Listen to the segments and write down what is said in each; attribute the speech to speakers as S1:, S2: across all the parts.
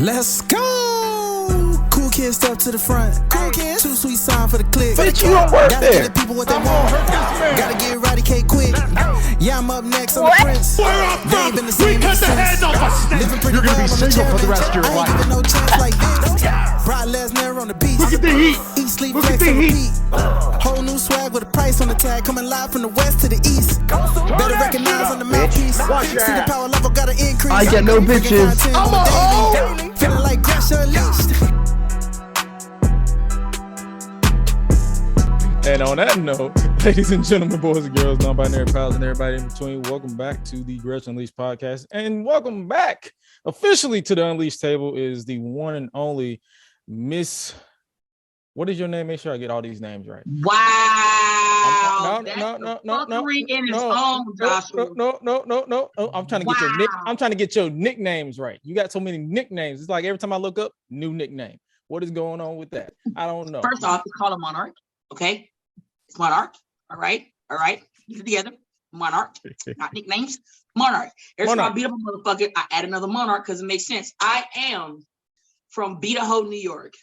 S1: Let's go! Cool kids step to the front. Cool kids. Too sweet sign for the click.
S2: Bitch, you don't work
S1: Gotta
S2: there.
S1: get the people what they want. Gotta get Roddy K quick. Yeah, I'm up next on the Prince. They ain't been the same ever since. Living pretty
S2: You're gonna be
S1: well on the
S2: single for the rest of your
S1: I ain't
S2: life.
S1: giving no chance like this. Brock Lesnar on the beach.
S2: Look at the heat.
S1: Eat, sleep,
S2: Look at
S1: flex,
S2: the
S1: and
S2: heat.
S1: repeat. Whole new swag with a price on the tag. Coming live from the west to the east. Better recognize on the mouthpiece.
S2: Watch
S1: See the
S2: that.
S1: power level gotta increase.
S2: I get no bitches.
S1: I'm a hoe. Feeling like Gresh unleashed.
S3: And on that note, ladies and gentlemen, boys and girls, non-binary pals, and everybody in between, welcome back to the Gresh Unleashed podcast. And welcome back officially to the Unleashed table is the one and only Miss. What is your name? Make sure I get all these names right.
S4: Wow.
S3: No.
S4: In its own, Joshua.
S3: No. I'm trying to get your I'm trying to get your nicknames right. You got so many nicknames. It's like every time I look up, new nickname. What is going on with that? I don't know.
S4: First off, it's called a monarch. Okay. It's monarch. All right. Get it together. Monarch. Not nicknames. Monarch. Every time I beat up a motherfucker, I add another monarch because it makes sense. I am from Idaho, New York.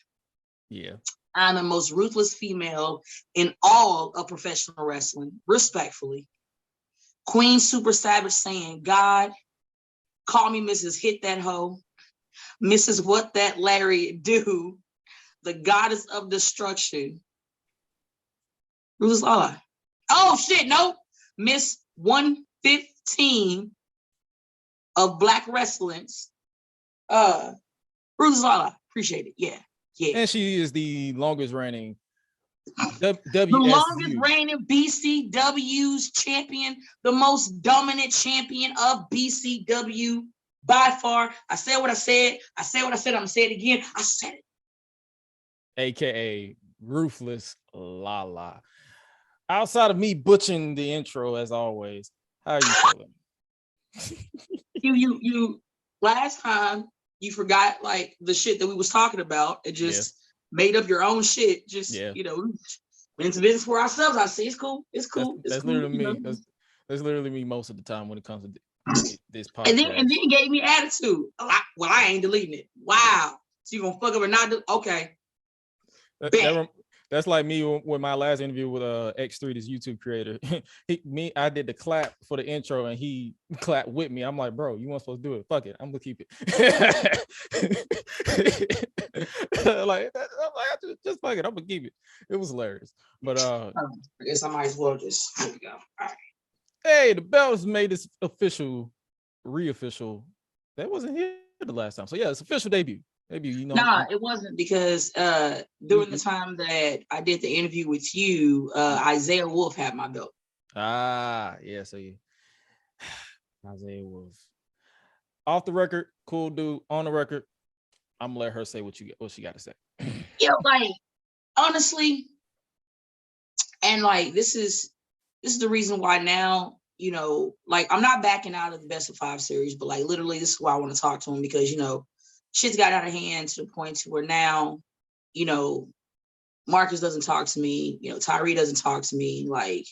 S3: Yeah.
S4: I'm the most ruthless female in all of professional wrestling, respectfully. Queen Super Savage saying, God, call me Mrs. Hit That Hoe, Mrs. What That Lariat Do, the goddess of destruction. Ruthless LaLa. Oh shit, no. Miss 115 of Black Wrestling's. Ruthless LaLa. Appreciate it. Yeah.
S3: And she is the longest reigning
S4: The longest reigning BCW's champion, the most dominant champion of BCW by far. I said what I said. I'm gonna say it again. I said it.
S3: AKA Ruthless LaLa. Outside of me butchering the intro as always, how are you feeling?
S4: You last time you forgot like the shit that we was talking about and just made up your own shit. Just went into business for ourselves. I see it's cool. It's cool.
S3: That's
S4: cool,
S3: literally me.
S4: know?
S3: That's literally me most of the time when it comes to this podcast.
S4: And then gave me attitude. I ain't deleting it. Wow. So you gonna fuck up and not do okay.
S3: That's like me with my last interview with X3, this YouTube creator. I did the clap for the intro and he clapped with me. I'm like, bro, you weren't supposed to do it. Fuck it, I'm gonna keep it. Just fuck it, I'm gonna keep it. It was hilarious. But
S4: I guess I might as well just here we go. All right.
S3: Hey, the Bells made this re-official. That wasn't here the last time. So yeah, it's official debut. Maybe
S4: Nah, it wasn't because during the time that I did the interview with you, Isaiah Wolf had my belt.
S3: Yeah. So Isaiah Wolf, off the record, cool dude. On the record, I'm gonna let her say what she got to say.
S4: Like honestly, and like this is the reason why now. Like I'm not backing out of the best of 5 series, but like literally, this is why I want to talk to him because shit's got out of hand to the point to where now, Marcus doesn't talk to me, Tyree doesn't talk to me. Like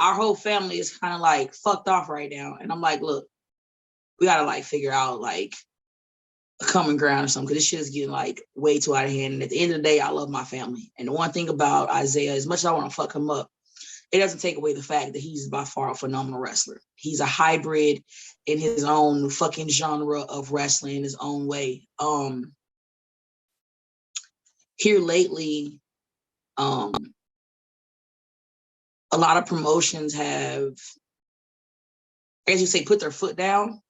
S4: our whole family is kind of like fucked off right now. And I'm like, look, we gotta like figure out like a common ground or something because this shit is getting like way too out of hand. And at the end of the day, I love my family. And the one thing about Isaiah, as much as I want to fuck him up, it doesn't take away the fact that he's by far a phenomenal wrestler. He's a hybrid in his own fucking genre of wrestling in his own way. Here lately, a lot of promotions have, as you say, put their foot down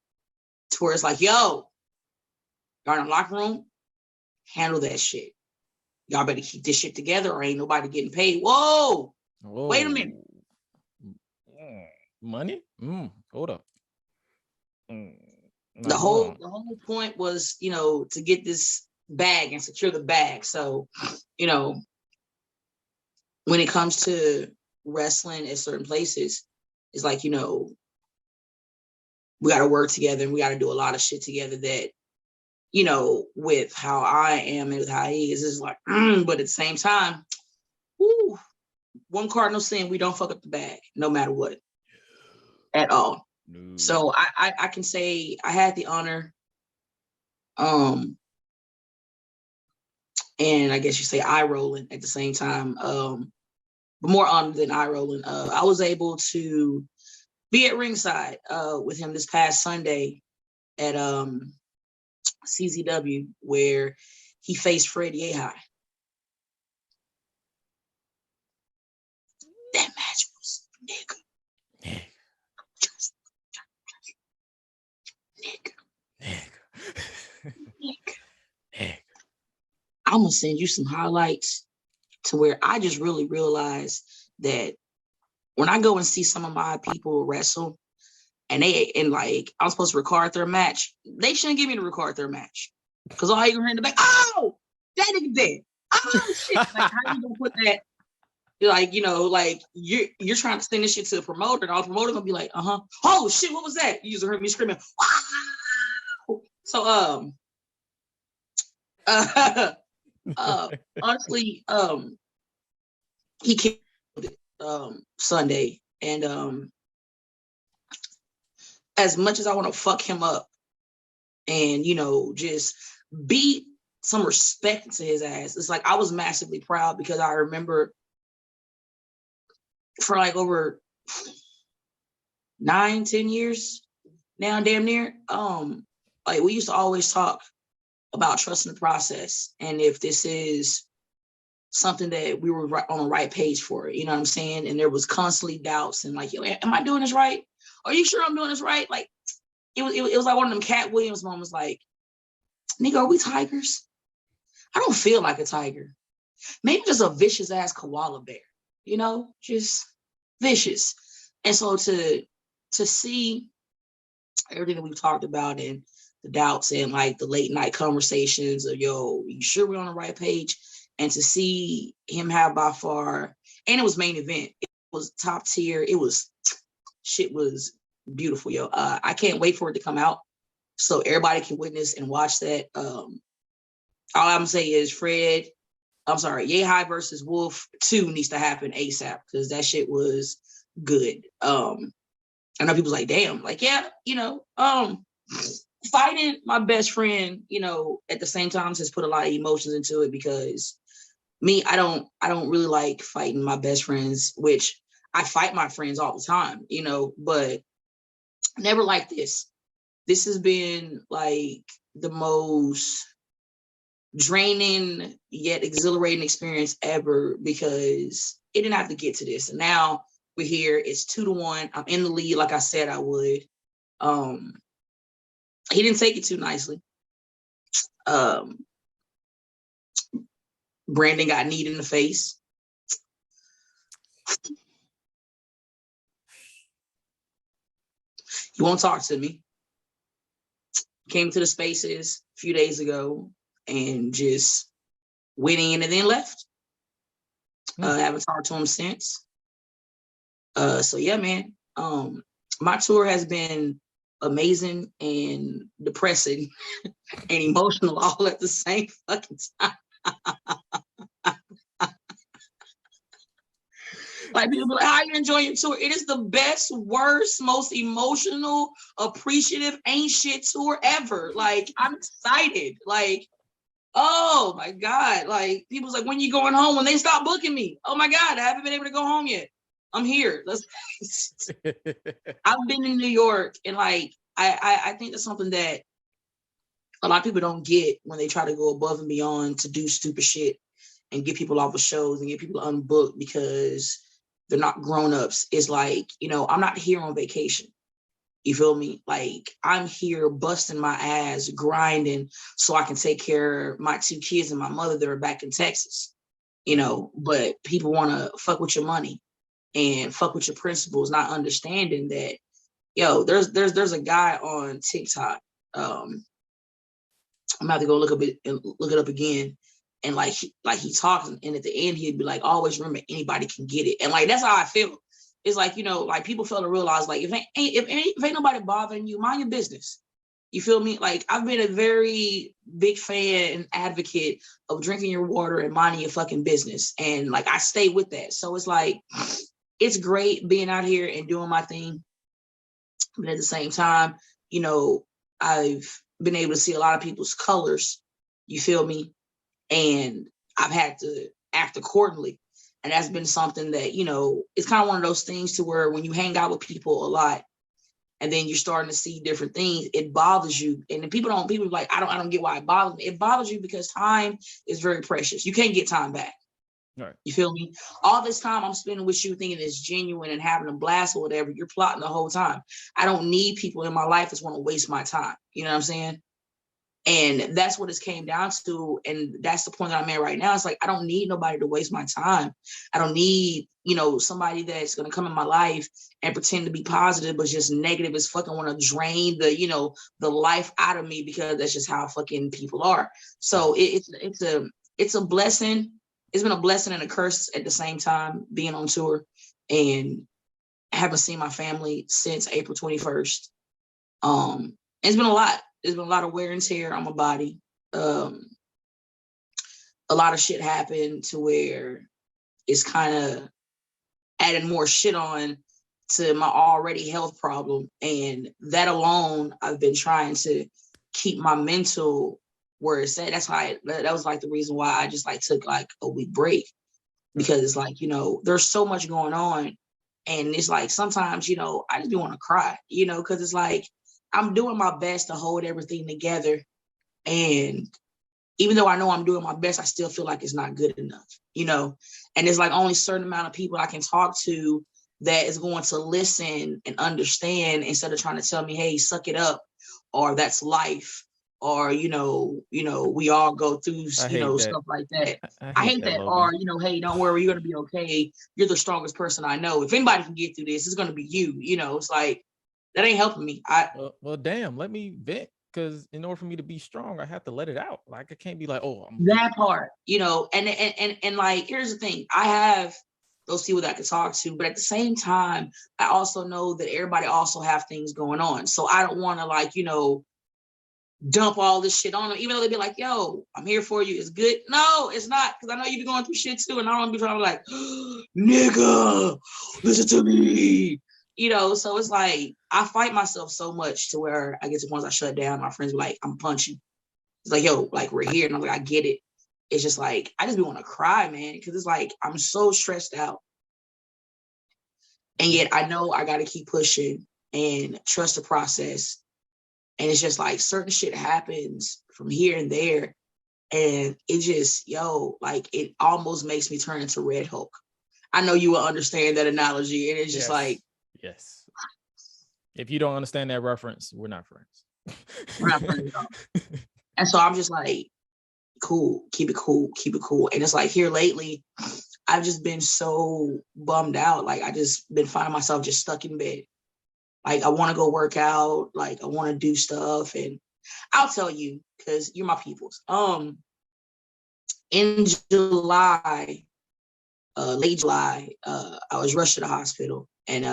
S4: to where it's like, yo, y'all in the locker room, handle that shit. Y'all better keep this shit together or ain't nobody getting paid. Whoa. Wait a minute.
S3: Money? Hold up.
S4: The whole point was, to get this bag and secure the bag. So, when it comes to wrestling at certain places, it's like, we got to work together and we got to do a lot of shit together that, with how I am and with how he is, it's like, but at the same time, one cardinal sin, we don't fuck up the bag, no matter what, at all. No. So I can say I had the honor And I guess you say eye rolling at the same time. But more honored than eye rolling. I was able to be at ringside with him this past Sunday at CZW, where he faced Fred Yehi. That match was nigga. I'm gonna send you some highlights to where I just really realized that when I go and see some of my people wrestle, and like I'm supposed to record their match, they shouldn't give me to record their match, because all you gonna hear in the back, oh, that nigga dead. Oh shit! Like, how you gonna put that? Like, like you're trying to send this shit to a promoter, and all the promoter gonna be like, oh shit, what was that? You just heard me screaming, wow. So honestly, he killed it Sunday, and as much as I want to fuck him up and just be some respect to his ass, it's like I was massively proud, because I remember for like over 9-10 years now, damn near, like we used to always talk about trusting the process, and if this is something that we were on the right page for, you know what I'm saying? And there was constantly doubts and like, yo, am I doing this right? Are you sure I'm doing this right? Like it was like one of them Cat Williams moments, like, nigga, are we tigers? I don't feel like a tiger. Maybe just a vicious ass koala bear, just vicious. And so to see everything that we've talked about, and the doubts, and like the late night conversations of, yo, you sure we're on the right page? And to see him have by far, and it was main event, it was top tier. Shit was beautiful, yo. I can't wait for it to come out so everybody can witness and watch that. All I'm saying is Yehi versus Wolf 2 needs to happen ASAP, because that shit was good. I know people's like, damn, like, yeah, fighting my best friend, at the same time has put a lot of emotions into it, because me, I don't really like fighting my best friends, which I fight my friends all the time, but never like this. This has been like the most draining yet exhilarating experience ever, because it didn't have to get to this. And now we're here. It's 2-1. I'm in the lead, like I said I would. He didn't take it too nicely. Brandon got kneed in the face. He won't talk to me. Came to the spaces a few days ago and just went in and then left. Haven't talked to him since. So yeah, man. My tour has been amazing and depressing and emotional all at the same fucking time. Like, people be like, how you enjoying your tour? It is the best, worst, most emotional, appreciative, ain't shit tour ever. Like, I'm excited. Like, oh my God. Like, people's like, when you going home? When they stop booking me. Oh my God, I haven't been able to go home yet. I'm here. I've been in New York, and like, I think that's something that a lot of people don't get when they try to go above and beyond to do stupid shit and get people off of shows and get people unbooked because they're not grown-ups. It's like, I'm not here on vacation. You feel me? Like, I'm here busting my ass, grinding so I can take care of my 2 kids and my mother that are back in Texas. But people want to fuck with your money and fuck with your principles, not understanding that, yo, there's a guy on TikTok. I'm gonna have to go look it up again. And like he talks, and at the end he'd be like, always remember, anybody can get it. And like, that's how I feel. It's like, like, people fail to realize, like, if ain't nobody bothering you, mind your business. You feel me? Like, I've been a very big fan and advocate of drinking your water and minding your fucking business. And like, I stay with that. So it's like, it's great being out here and doing my thing. But at the same time, I've been able to see a lot of people's colors. You feel me? And I've had to act accordingly. And that's been something that, you know, it's kind of one of those things to where when you hang out with people a lot and then you're starting to see different things, it bothers you. And then people are like, I don't get why it bothers me. It bothers you because time is very precious. You can't get time back.
S3: Right.
S4: You feel me? All this time I'm spending with you thinking it's genuine and having a blast or whatever, you're plotting the whole time. I don't need people in my life that want to waste my time. You know what I'm saying? And that's what it came down to. And that's the point that I'm at right now. It's like, I don't need nobody to waste my time. I don't need, you know, somebody that's going to come in my life and pretend to be positive, but just negative as fucking want to drain the, you know, the life out of me, because that's just how fucking people are. So it's a blessing. It's been a blessing and a curse at the same time, being on tour and haven't seen my family since April 21st. It's been a lot. There's been a lot of wear and tear on my body. A lot of shit happened to where it's kind of adding more shit on to my already health problem. And that alone, I've been trying to keep my mental where it's at. That's why that was like the reason why I just like took like a week break, because it's like, you know, there's so much going on. And it's like, sometimes, you know, I just want to cry, you know, because it's like, I'm doing my best to hold everything together. And even though I know I'm doing my best, I still feel like it's not good enough, you know? And there's like only a certain amount of people I can talk to that is going to listen and understand, instead of trying to tell me, hey, suck it up, or that's life, or, you know, we all go through, you know, stuff like that. I hate that. Or, you know, hey, don't worry, you're going to be okay. You're the strongest person I know. If anybody can get through this, it's going to be you. You know, it's like, that ain't helping me.
S3: Well, damn, let me vent, because in order for me to be strong, I have to let it out. Like, I can't be like, oh,
S4: that part, you know, and like, here's the thing. I have those people that I can talk to, but at the same time, I also know that everybody also have things going on. So I don't want to, like, you know, dump all this shit on them, even though they be like, yo, I'm here for you. It's good. No, it's not, because I know you be going through shit too. And I don't want to be trying to like, nigga, listen to me. You know, so it's like, I fight myself so much to where I get to once I shut down, my friends be like, I'm punching. It's like, yo, like, we're here. And I'm like, I get it. It's just like, I just be want to cry, man. Because it's like, I'm so stressed out. And yet I know I got to keep pushing and trust the process. And it's just like certain shit happens from here and there. And it just, yo, like, it almost makes me turn into Red Hulk. I know you will understand that analogy. And it's just like,
S3: yes. If you don't understand that reference, we're not friends.
S4: We're not friends at all. And so I'm just like, cool, keep it cool, keep it cool. And it's like, here lately, I've just been so bummed out. Like, I just been finding myself just stuck in bed. Like, I want to go work out. Like, I want to do stuff. And I'll tell you, because you're my peoples. In July, late July, I was rushed to the hospital, and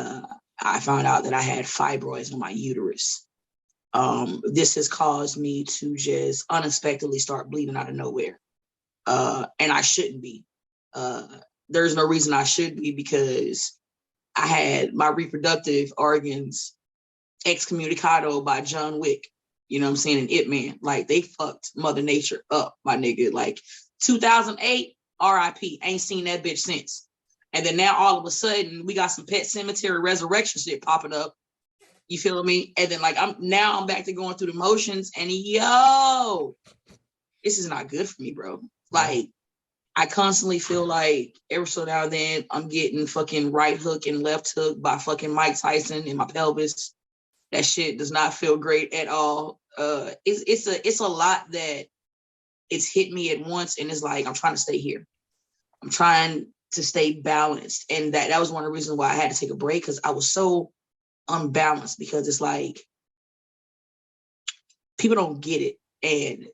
S4: I found out that I had fibroids in my uterus. This has caused me to just unexpectedly start bleeding out of nowhere. And I shouldn't be. There's no reason I should be, because I had my reproductive organs excommunicado by John Wick. You know what I'm saying? And Ip Man. Like, they fucked Mother Nature up, my nigga. Like, 2008, RIP. Ain't seen that bitch since. And then now all of a sudden we got some Pet Cemetery resurrection shit popping up. You feel me? And then like I'm back to going through the motions, and yo, this is not good for me, bro. Like, I constantly feel like every so now and then I'm getting fucking right hook and left hook by fucking Mike Tyson in my pelvis. That shit does not feel great at all. It's a lot that it's hit me at once, and it's like, I'm trying to stay here. I'm trying to stay balanced. And that was one of the reasons why I had to take a break, because I was so unbalanced, because it's like, people don't get it. And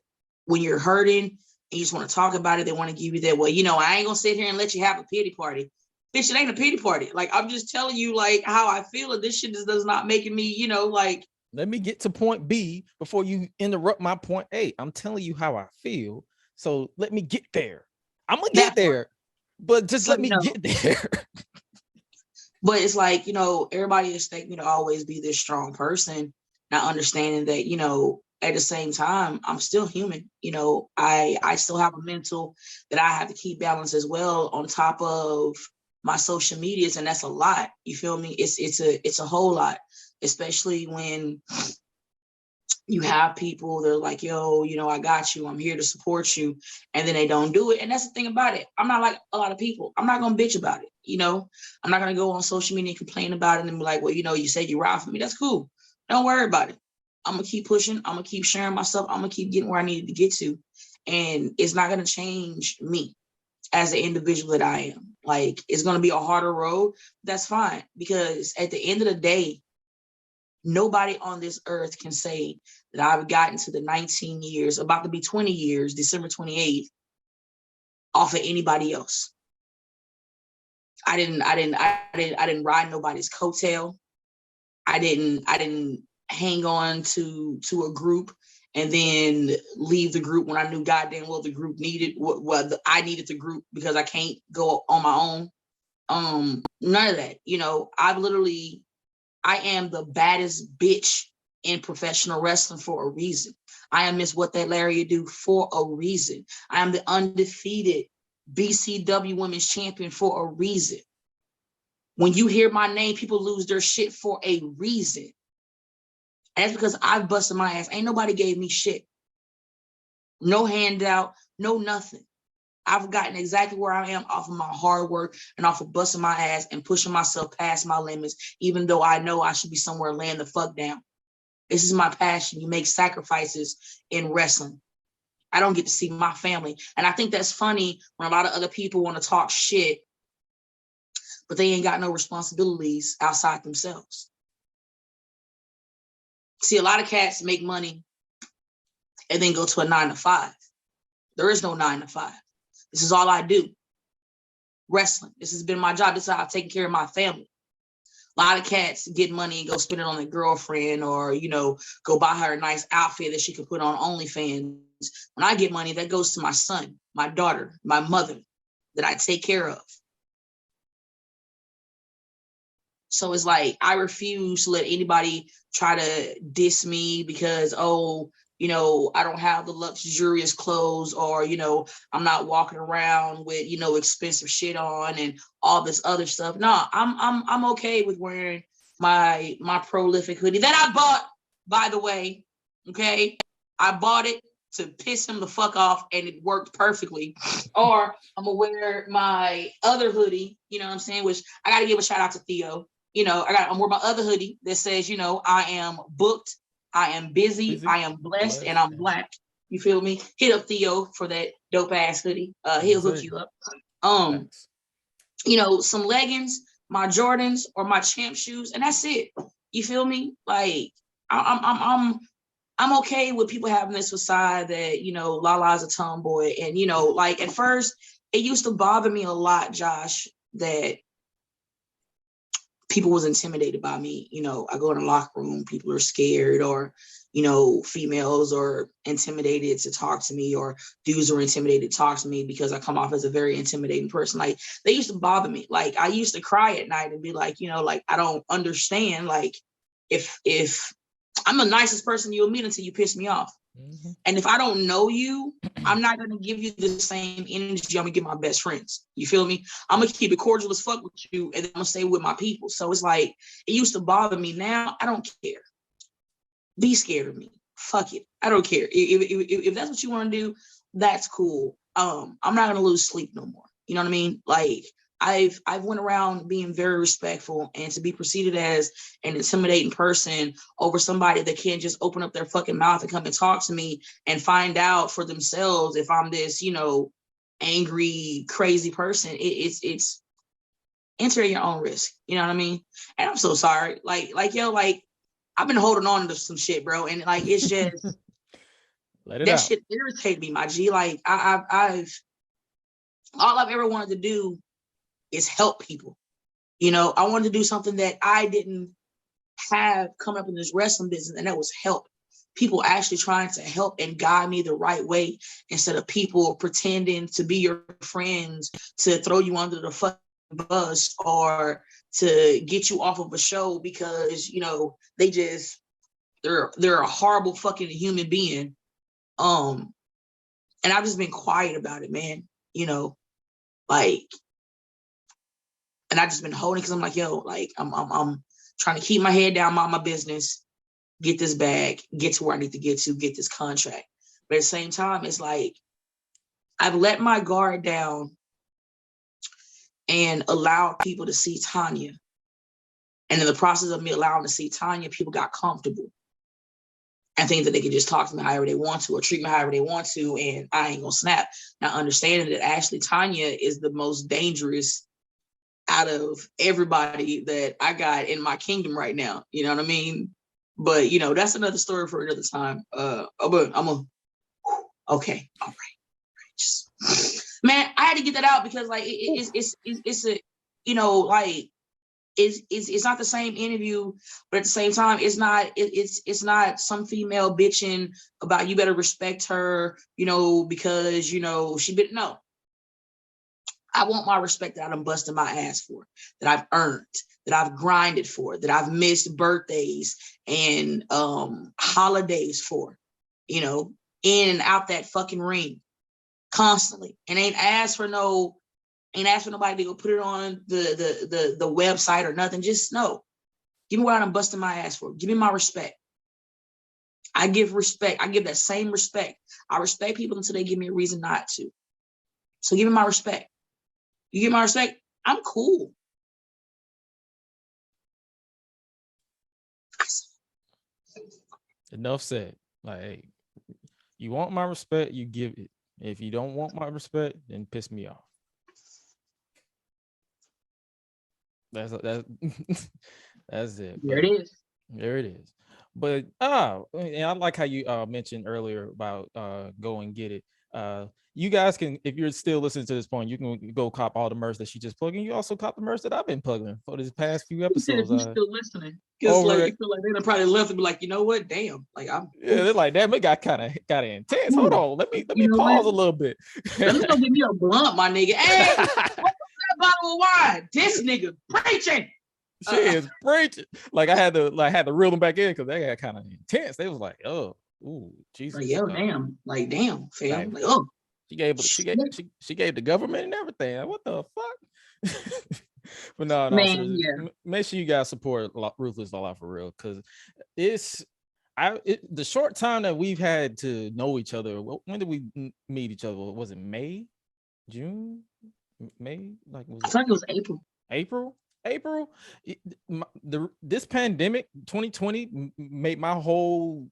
S4: when you're hurting and you just want to talk about it, they want to give you that, well, you know, I ain't gonna sit here and let you have a pity party. Bitch, it ain't a pity party. Like, I'm just telling you, like, how I feel, and this shit just does not make me, you know, like,
S3: let me get to point B before you interrupt my point A. I'm telling you how I feel, so let me get there. I'm gonna get there, but just let me get there.
S4: But it's like, you know, everybody expect me to always be this strong person, not understanding that, you know, at the same time, I'm still human. You know, I still have a mental that I have to keep balanced as well on top of my social medias, and that's a lot. You feel me? It's a whole lot, especially when you have people that are like, yo, you know, I got you. I'm here to support you. And then they don't do it. And that's the thing about it. I'm not like a lot of people. I'm not going to bitch about it. You know, I'm not going to go on social media and complain about it and be like, well, you know, you said you ride for me. That's cool. Don't worry about it. I'm going to keep pushing. I'm going to keep sharing myself. I'm going to keep getting where I needed to get to. And it's not going to change me as the individual that I am. Like, it's going to be a harder road. That's fine. Because at the end of the day, nobody on this earth can say that I've gotten to the 19 years, about to be 20 years, December 28th, off of anybody else. I didn't ride nobody's coattail. I didn't hang on to a group and then leave the group when I knew goddamn well the group needed I needed the group because I can't go on my own. None of that. You know, I am the baddest bitch in professional wrestling for a reason. I am MzWhatThatLariatDo for a reason. I am the undefeated BCW Women's Champion for a reason. When you hear my name, people lose their shit for a reason. And that's because I've busted my ass. Ain't nobody gave me shit. No handout, no nothing. I've gotten exactly where I am off of my hard work and off of busting my ass and pushing myself past my limits, even though I know I should be somewhere laying the fuck down. This is my passion. You make sacrifices in wrestling. I don't get to see my family. And I think that's funny when a lot of other people want to talk shit, but they ain't got no responsibilities outside themselves. See, a lot of cats make money and then go to a 9-to-5. There is no 9-to-5. This is all I do. Wrestling. This has been my job. This is how I've taken care of my family. A lot of cats get money and go spend it on their girlfriend or, you know, go buy her a nice outfit that she can put on OnlyFans. When I get money, that goes to my son, my daughter, my mother that I take care of. So it's like, I refuse to let anybody try to diss me because, oh, you know, I don't have the luxurious clothes or, you know, I'm not walking around with, you know, expensive shit on and all this other stuff. No, I'm okay with wearing my prolific hoodie that I bought, by the way. Okay. I bought it to piss him the fuck off and it worked perfectly. Or I'm gonna wear my other hoodie, you know what I'm saying? Which I gotta give a shout out to Theo. You know, I'm wearing my other hoodie that says, you know, I am booked. I am busy, I am blessed, and I'm black. You feel me? Hit up Theo for that dope ass hoodie. He'll hook you up.
S3: Thanks.
S4: You know, some leggings, my Jordans or my champ shoes, and that's it. You feel me? Like I'm okay with people having this facade that, you know, LaLa's a tomboy, and you know, like at first it used to bother me a lot, Josh, that people was intimidated by me. You know, I go in the locker room, people are scared, or, you know, females are intimidated to talk to me, or dudes are intimidated to talk to me because I come off as a very intimidating person. Like, they used to bother me. Like, I used to cry at night and be like, you know, like, I don't understand. Like, if I'm the nicest person you'll meet until you piss me off. Mm-hmm. And if I don't know you, I'm not going to give you the same energy I'm going to give my best friends. You feel me? I'm going to keep it cordial as fuck with you, and then I'm going to stay with my people. So it's like, it used to bother me. Now, I don't care. Be scared of me. Fuck it. I don't care. If that's what you want to do, that's cool. I'm not going to lose sleep no more. You know what I mean? Like, I've went around being very respectful, and to be preceded as an intimidating person over somebody that can't just open up their fucking mouth and come and talk to me and find out for themselves if I'm this, you know, angry, crazy person. It's enter your own risk. You know what I mean? And I'm so sorry. Like, yo, like, I've been holding on to some shit, bro. And like, it's just,
S3: Let it out.
S4: Shit irritated me, my G. Like, I've all I've ever wanted to do is help people. You know, I wanted to do something that I didn't have coming up in this wrestling business, and that was help. People actually trying to help and guide me the right way, instead of people pretending to be your friends to throw you under the fucking bus or to get you off of a show because, you know, they just They're a horrible fucking human being. And I've just been quiet about it, man. You know, like, and I've just been holding because I'm like, yo, like I'm trying to keep my head down, mind my business, get this bag, get to where I need to get this contract. But at the same time, it's like I've let my guard down and allowed people to see Tanya. And in the process of me allowing to see Tanya, people got comfortable and think that they can just talk to me however they want to or treat me however they want to, and I ain't gonna snap. Now, understanding that actually Tanya is the most dangerous out of everybody that I got in my kingdom right now. You know what I mean? But, you know, that's another story for another time. Okay, all right. Just, man, I had to get that out because, like, it's a, you know, like, it's not the same interview, but at the same time, it's not some female bitching about you better respect her, you know, because, you know, no. I want my respect that I'm busting my ass for, that I've earned, that I've grinded for, that I've missed birthdays and holidays for, you know, in and out that fucking ring constantly, and ain't asked for nobody to go put it on the website or nothing. Just no, give me what I'm busting my ass for. Give me my respect. I give respect. I give that same respect. I respect people until they give me a reason not to. So give me my respect. You get my respect, I'm cool.
S3: Enough said. Like, hey, you want my respect, you give it. If you don't want my respect, then piss me off. That's that's it.
S4: There it is.
S3: There it is. But and I like how you mentioned earlier about go and get it. You guys can, if you're still listening to this point, you can go cop all the merch that she just plugged in. You also cop the merch that I've been plugging for this past few episodes.
S4: You're still listening, because like you feel like they'd probably left and be like, you know what, damn, like I'm.
S3: Yeah, they're like, damn, it got kind of intense. Hold on, let me pause a little bit.
S4: Let me go give me a blunt, my nigga. Hey, what's that bottle of wine? This nigga preaching.
S3: She is preaching. Like I had to reel them back in because they got kind of intense. They was like, oh, ooh, Jesus.
S4: Like, yo, damn, fam. Like, oh.
S3: She gave the government and everything. Like, what the fuck? But no,
S4: man,
S3: make sure you guys support Ruthless LaLa for real, because the short time that we've had to know each other. When did we meet each other? Was it May, June, May? Like,
S4: I think it was April.
S3: This pandemic 2020 made my whole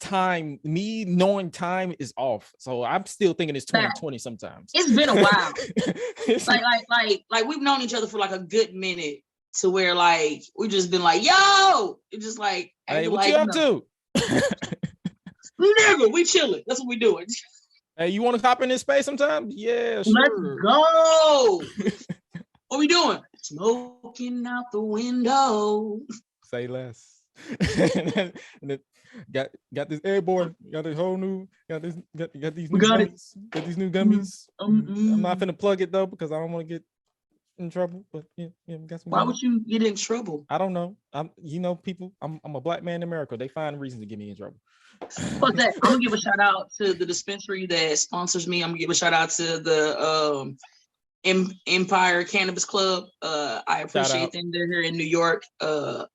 S3: time, me knowing time is off. So I'm still thinking it's 2020 sometimes.
S4: It's been a while. like we've known each other for like a good minute, to where like we just been like, yo, it's just like,
S3: hey, what you up to?
S4: Nigga, we chilling. That's what we doing.
S3: Hey, you want to hop in this space sometime? Yeah, sure.
S4: Let's go. What we doing? Smoking out the window.
S3: Say less. and then got this airborne, got this whole new, got these new gummies. I'm not finna plug it though because I don't want to get in trouble. But yeah, we got some.
S4: Why would you get in trouble?
S3: I don't know. People. I'm a black man in America. They find reasons to get me in trouble.
S4: Fuck that. I'm gonna give a shout out to the dispensary that sponsors me. I'm gonna give a shout out to the Empire Cannabis Club. I appreciate them. They're here in New York.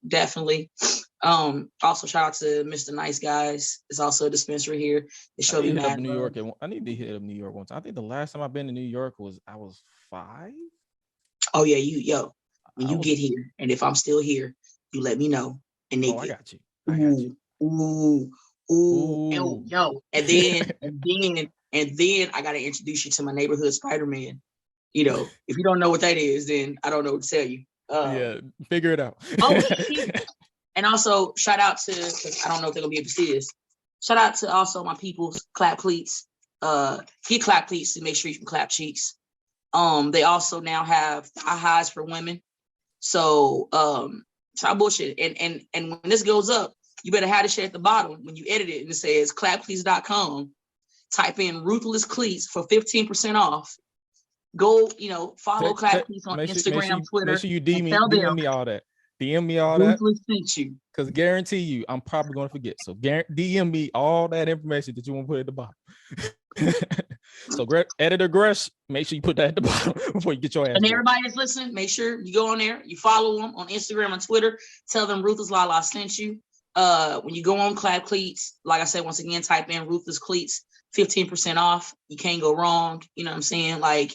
S4: Definitely. Also shout out to Mr. Nice Guys. It's also a dispensary here. They showed me mad
S3: New York. I need to hit up New York once. I think the last time I've been to New York was 5.
S4: Oh yeah, when you get here, and if I'm still here, you let me know. And
S3: I got you.
S4: Yo, and then I gotta introduce you to my neighborhood Spider-Man. You know, if you don't know what that is, then I don't know what to tell you.
S3: Yeah, figure it out.
S4: Shit. And also shout out to, because I don't know if they're gonna be able to see this. Shout out to also my people's Clap Cleats. Get Clap Cleats to make sure you can clap cheeks. They also now have thigh highs for women. So I bullshit. And when this goes up, you better have this shit at the bottom when you edit it, and it says clapcleats.com. Type in Ruthless Cleats for 15% off. Go, follow Clap Cleats on Instagram, Twitter.
S3: Make sure you DM me all that. DM me all
S4: Ruthless
S3: that.
S4: sent you.
S3: Because guarantee you, I'm probably going to forget. So DM me all that information that you want to put at the bottom. So editor Gresh, make sure you put that at the bottom before you get your ass.
S4: And everybody that's listening, make sure you go on there, you follow them on Instagram and Twitter. Tell them Ruthless LaLa sent you. When you go on Clap Cleats, like I said, once again, type in Ruthless Cleats, 15% off. You can't go wrong. You know what I'm saying? Like,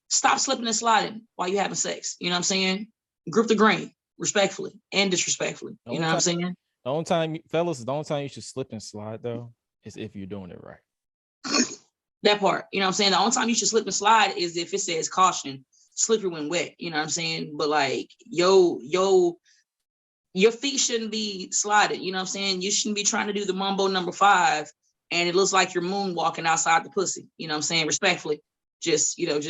S4: stop slipping and sliding while you're having sex. You know what I'm saying? Grip the grain respectfully and disrespectfully. You know what I'm saying?
S3: The only time, fellas, the only time you should slip and slide though is if you're doing it right.
S4: That part, you know what I'm saying? The only time you should slip and slide is if it says caution, slippery when wet, you know what I'm saying? But like, your feet shouldn't be sliding, you know what I'm saying? You shouldn't be trying to do the Mambo number 5 and it looks like you're moonwalking outside the pussy, you know what I'm saying? Respectfully, you don't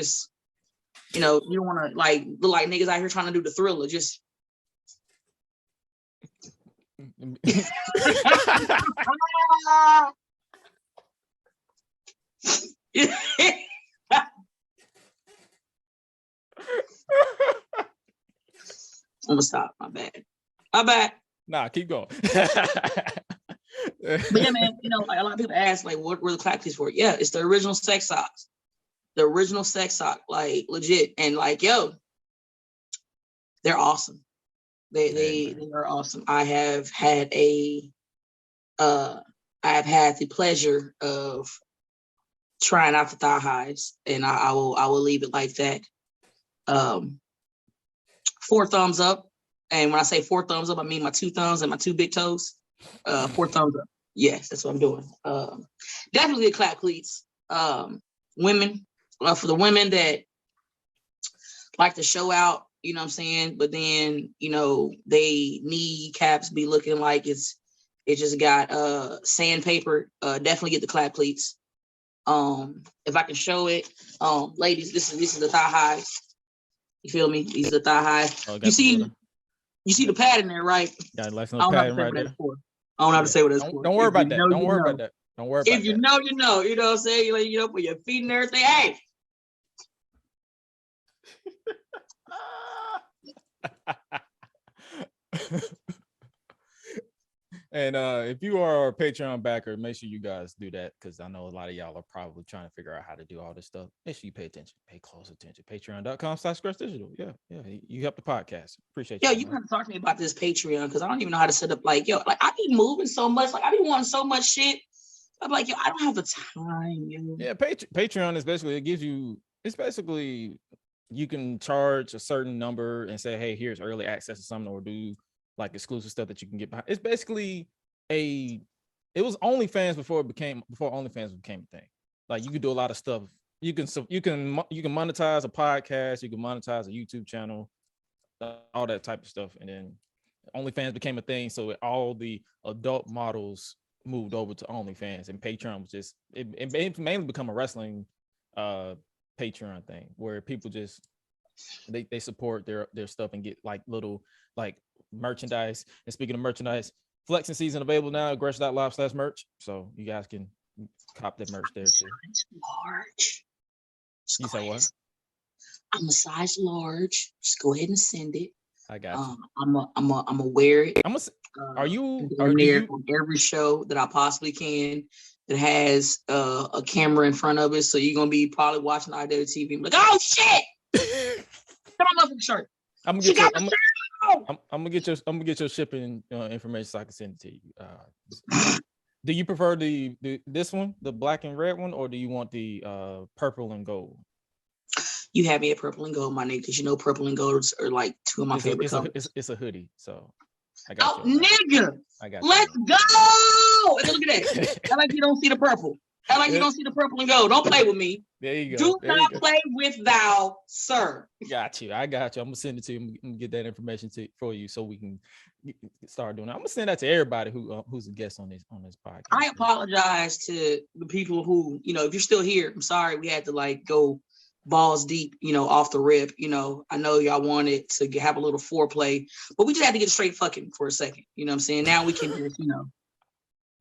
S4: want to like look like niggas out here trying to do the Thriller, just. I'm gonna stop. My bad.
S3: Nah, keep going.
S4: But yeah, man, like a lot of people ask, like, what were the clap keys for? Yeah, it's the original sex socks. The original sex sock, like legit. And like, yo, they're awesome. They are awesome. I have had the pleasure of trying out the thigh highs, and I will leave it like that. 4 thumbs up. And when I say 4 thumbs up, I mean my 2 thumbs and my 2 big toes. 4 thumbs up. Yes, that's what I'm doing. Definitely the clap cleats. Women, for the women that like to show out, you know what I'm saying? But then, they knee caps be looking like it just got sandpaper. Definitely get the clap cleats. If I can show it, ladies, this is the thigh highs. You feel me? These are the thigh highs.
S3: Oh,
S4: you see the pattern there, right?
S3: Got a nice little pattern right there.
S4: I don't have to say what it's for.
S3: Don't worry about that. Don't worry about that. Don't worry about that.
S4: If you know, you know. You know what I'm saying? Like, put your feet and everything. Hey.
S3: And if you are a Patreon backer, make sure you guys do that, because I know a lot of y'all are probably trying to figure out how to do all this stuff. Make sure you pay attention, pay close attention. Patreon.com/GreshDigital. Yeah, you help the podcast. Appreciate you.
S4: Yo, you gotta talk to me about this Patreon, because I don't even know how to set up. Like, I be moving so much. Like, I be wanting so much shit. I'm like, I don't have the time.
S3: Yeah, Patreon is basically you can charge a certain number and say, hey, here's early access to something, or do like exclusive stuff that you can get behind. It's basically it was OnlyFans before OnlyFans became a thing. Like, you could do a lot of stuff. You can monetize a podcast, you can monetize a YouTube channel, all that type of stuff. And then OnlyFans became a thing, so all the adult models moved over to OnlyFans, and Patreon was just it mainly become a wrestling Patreon thing, where people just they support their stuff and get like little like merchandise. And speaking of merchandise, flexing season available now at Gresh.live/merch, so you guys can cop that merch there too.
S4: Large.
S3: You say what?
S4: I'm a size large. Just go ahead and send it.
S3: I got you.
S4: I'm a wear it.
S3: Are you
S4: on every show that I possibly can that has a camera in front of it? So you're gonna be probably watching IWTV. Like, oh shit! Come on, motherfucking shirt. I'm gonna get your shipping information so I can send it to you. Do you prefer this one, the black and red one, or do you want the purple and gold? You have me at purple and gold, my nigga, because purple and gold are like 2 of my favorite colors.
S3: It's a hoodie, so I got
S4: you. Nigga, let's go! And look at that. I like you don't see the purple. I like you don't see the purple and gold. Don't play with me.
S3: There you go.
S4: Do not play with thou, sir.
S3: Got you. I got you. I'm gonna send it to you. I'm gonna get that information for you so we can start doing it. I'm gonna send that to everybody who's a guest on this podcast.
S4: I apologize to the people who, if you're still here, I'm sorry we had to go balls deep, off the rip. I know y'all wanted to have a little foreplay, but we just had to get straight fucking for a second. You know what I'm saying? Now we can just,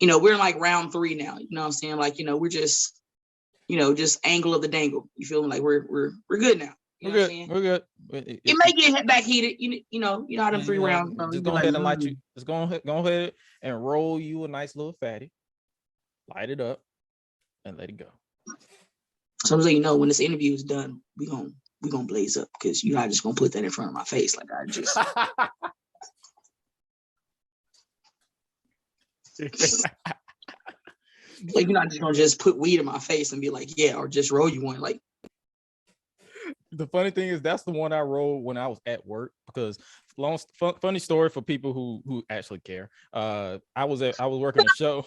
S4: we're in round 3 now. You know what I'm saying? We're just, just angle of the dangle. You feel me? Like we're good now. You know
S3: We're
S4: what I'm
S3: good.
S4: saying?
S3: We're good.
S4: It may get back heated. You know how them 3 rounds.
S3: Just go ahead and light you. Just go ahead and roll you a nice little fatty. Light it up and let it go.
S4: So you know, when this interview is done, we gonna blaze up because you're not just gonna put that in front of my face like I just. Like you're not just gonna just put weed in my face and be like, yeah, or just roll you one. Like
S3: the funny thing is that's the one I rolled when I was at work because funny story for people who actually care. I was working a show.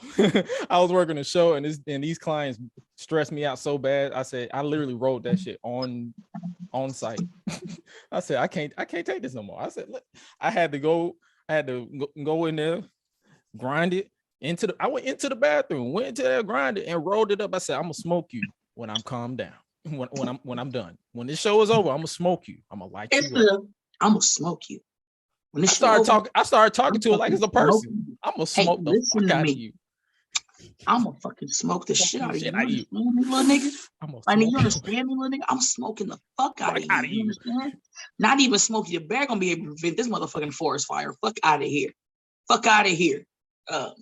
S3: I was working a show and these clients stressed me out so bad. I said I literally rolled that shit on site. I said I can't take this no more. I said look, I had to go in there, grind it. I went into the bathroom, went into there, grinded, and rolled it up. I said, I'm gonna smoke you when I'm calmed down. When I'm done. When this show is over, I'm gonna smoke you. I'm gonna light you up.
S4: I'm gonna smoke you. When
S3: I started talking to it like it's a person. I'm gonna smoke the fuck out of you.
S4: I'm gonna fucking smoke the shit out of you. You understand me, little nigga? Like, you understand me, little nigga? I'm smoking the fuck out of you. You understand? Not even smoking your bear gonna be able to prevent this motherfucking forest fire. Fuck out of here. Fuck out of here. I'm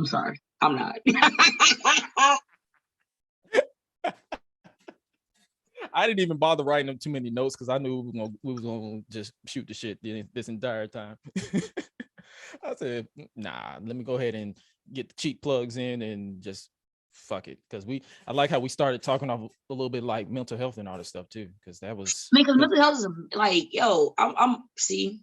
S4: sorry. I'm not.
S3: I didn't even bother writing them too many notes because I knew we was gonna just shoot the shit this entire time. I said, nah, let me go ahead and get the cheap plugs in and just fuck it. Because I like how we started talking off a little bit like mental health and all this stuff too. Because that was
S4: because mental health is like, yo, I'm see.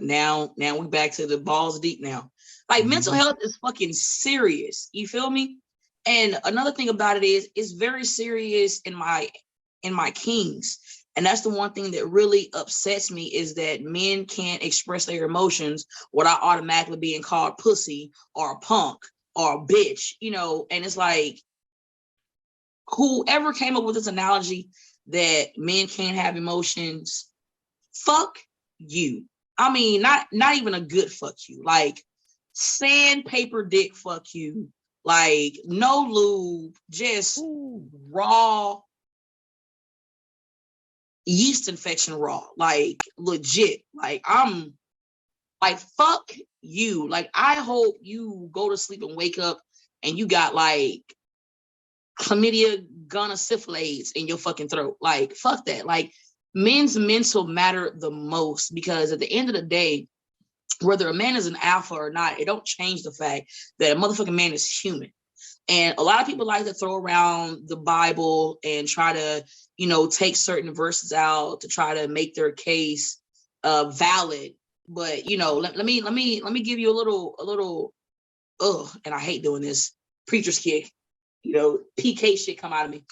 S4: Now we back to the balls deep now. Like mental health is fucking serious. You feel me? And another thing about it is it's very serious in my kings. And that's the one thing that really upsets me is that men can't express their emotions without automatically being called pussy or a punk or a bitch, you know. And it's like, whoever came up with this analogy that men can't have emotions, fuck you. I mean, not even a good fuck you. Like sandpaper dick fuck you. Like no lube, just raw yeast infection raw. Like legit. Like I'm like fuck you. Like I hope you go to sleep and wake up and you got like chlamydia, gonorrhea, syphilis in your fucking throat. Like fuck that. Like men's mental matter the most because at the end of the day, whether a man is an alpha or not, it don't change the fact that a motherfucking man is human. And a lot of people like to throw around the Bible and try to, you know, take certain verses out to try to make their case valid. But you know, let me give you a little and I hate doing this preacher's kick, you know, PK shit come out of me.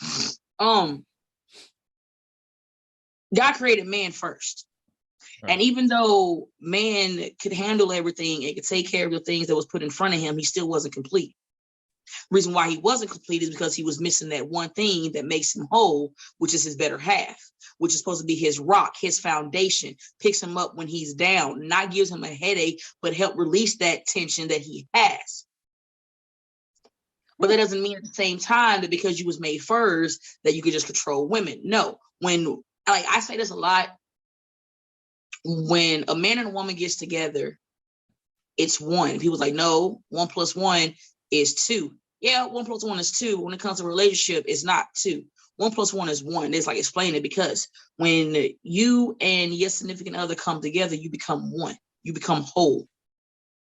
S4: God created man first. Right. And even though man could handle everything and could take care of the things that was put in front of him, he still wasn't complete. Reason why he wasn't complete is because he was missing that one thing that makes him whole, which is his better half, which is supposed to be his rock, his foundation, picks him up when he's down, not gives him a headache, but help release that tension that he has. But that doesn't mean at the same time that because you was made first that you could just control women. No, when like I say this a lot, when a man and a woman gets together, it's one. People's like, no, 1 + 1 is 2. Yeah, 1 + 1 is 2. When it comes to a relationship, it's not 2. 1 + 1 is 1. It's like explain it because when you and your significant other come together, you become one. You become whole.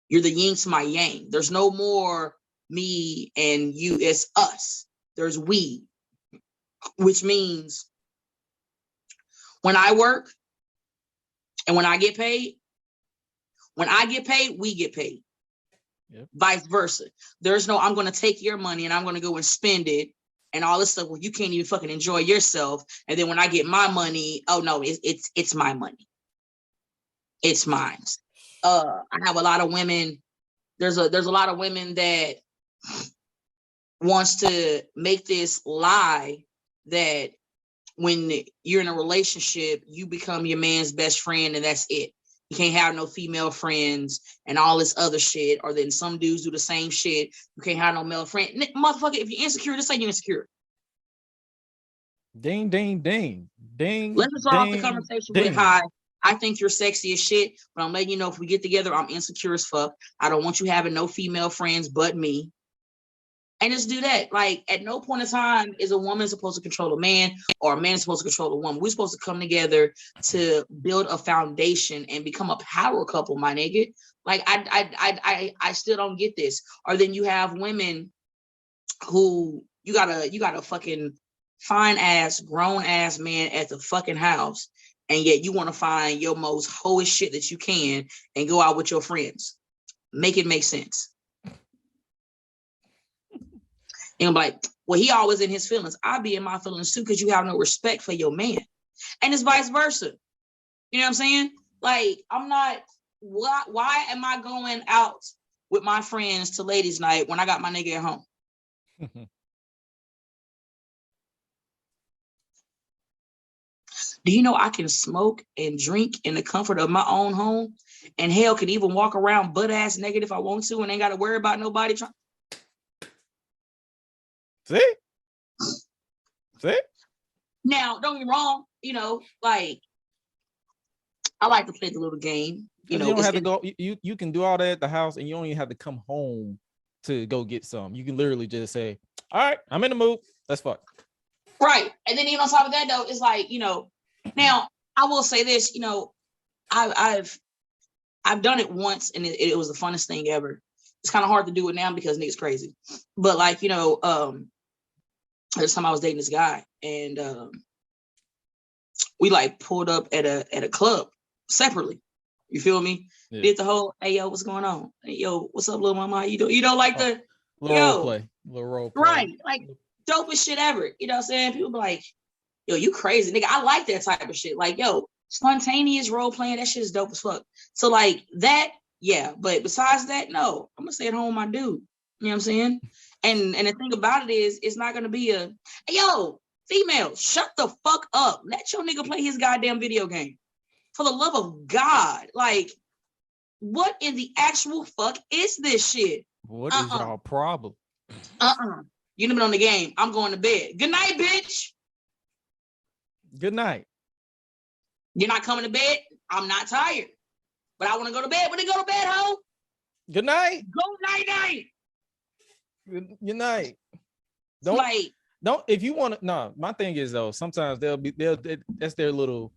S4: You're the yin to my yang. There's no more me and you. It's us. There's we, which means when I work and when I get paid, we get paid. Yep. Vice versa. There's no, I'm going to take your money and I'm going to go and spend it and all this stuff where you can't even fucking enjoy yourself. And then when I get my money, oh no, it's my money. It's mine. I have a lot of women. There's a lot of women that wants to make this lie that when you're in a relationship, you become your man's best friend and that's it. You can't have no female friends and all this other shit. Or then some dudes do the same shit. You can't have no male friend. Motherfucker, if you're insecure, just say you're insecure.
S3: Ding, ding, ding, ding.
S4: Let's start off the
S3: ding,
S4: conversation
S3: ding.
S4: with hi. I think you're sexy as shit, but I'm letting you know if we get together, I'm insecure as fuck. I don't want you having no female friends but me. And just do that. Like, at no point in time is a woman supposed to control a man or a man supposed to control a woman. We're supposed to come together to build a foundation and become a power couple, my nigga. Like, I still don't get this. Or then you have women who you got a fucking fine ass, grown ass man at the fucking house, and yet you want to find your most hoish shit that you can and go out with your friends. Make it make sense. And I'm like, well, he always in his feelings. I be in my feelings too, because you have no respect for your man. And it's vice versa. You know what I'm saying? Like, I'm not, why am I going out with my friends to ladies' night when I got my nigga at home? Do you know I can smoke and drink in the comfort of my own home? And hell, can even walk around butt ass naked if I want to and ain't got to worry about nobody trying.
S3: See?
S4: Now, don't get me wrong, you know, like, I like to play the little game. You know,
S3: don't have to go. You can do all that at the house, and you don't even have to come home to go get some. You can literally just say, "All right, I'm in the mood. Let's fuck."
S4: Right, and then even on top of that, though, it's like, you know. Now, I will say this, you know, I've done it once, and it was the funnest thing ever. It's kind of hard to do it now because niggas crazy, but like, you know, this time I was dating this guy, and we like pulled up at a club separately. You feel me? Yeah. Did the whole, hey yo, what's going on? Hey yo, what's up, little mama? You don't like the
S3: little role play,
S4: right? Like, dopest shit ever. You know what I'm saying? People be like, yo, you crazy, nigga. I like that type of shit. Like, yo, spontaneous role playing, that shit is dope as fuck. So like that, yeah. But besides that, no, I'm gonna stay at home with my dude. You know what I'm saying? And the thing about it is, it's not gonna be a, hey, yo, female, shut the fuck up. Let your nigga play his goddamn video game. For the love of God, like, what in the actual fuck is this shit?
S3: What is y'all problem?
S4: You been on the game. I'm going to bed. Good night, bitch.
S3: Good night.
S4: You're not coming to bed? I'm not tired. But I want to go to bed. When they go to bed, ho?
S3: Good night.
S4: Go night-night.
S3: Good night. Don't if you want to. No, my thing is though, sometimes that's their little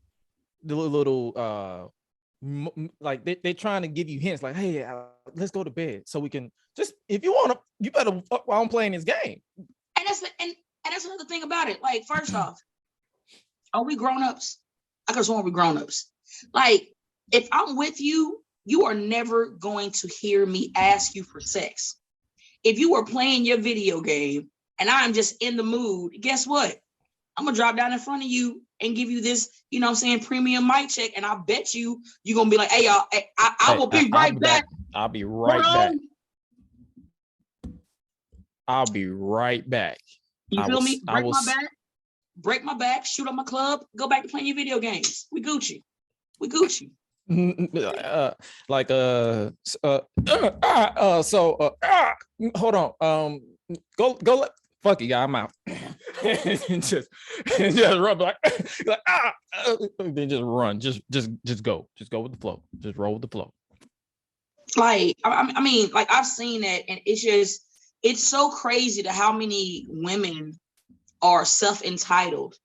S3: like they're trying to give you hints like, hey, let's go to bed so we can just, if you want to, you better fuck while I'm playing this game.
S4: And that's another thing about it. Like, first off, are we grown-ups? I just want to be grown-ups. Like, if I'm with you, you are never going to hear me ask you for sex. If you were playing your video game and I'm just in the mood, guess what? I'm gonna drop down in front of you and give you this, you know what I'm saying, premium mic check. And I bet you're gonna be like, hey, y'all, I will be right back.
S3: I'll be right back. I'll be right back.
S4: You feel me? Break my back, shoot up my club, go back to playing your video games. We Gucci.
S3: Hold on. Go. Fuck it, yeah, I'm out. and just run like then just run. Just go. Just go with the flow. Just roll with the flow.
S4: Like, I mean, like, I've seen that, and it's so crazy to how many women are self-entitled.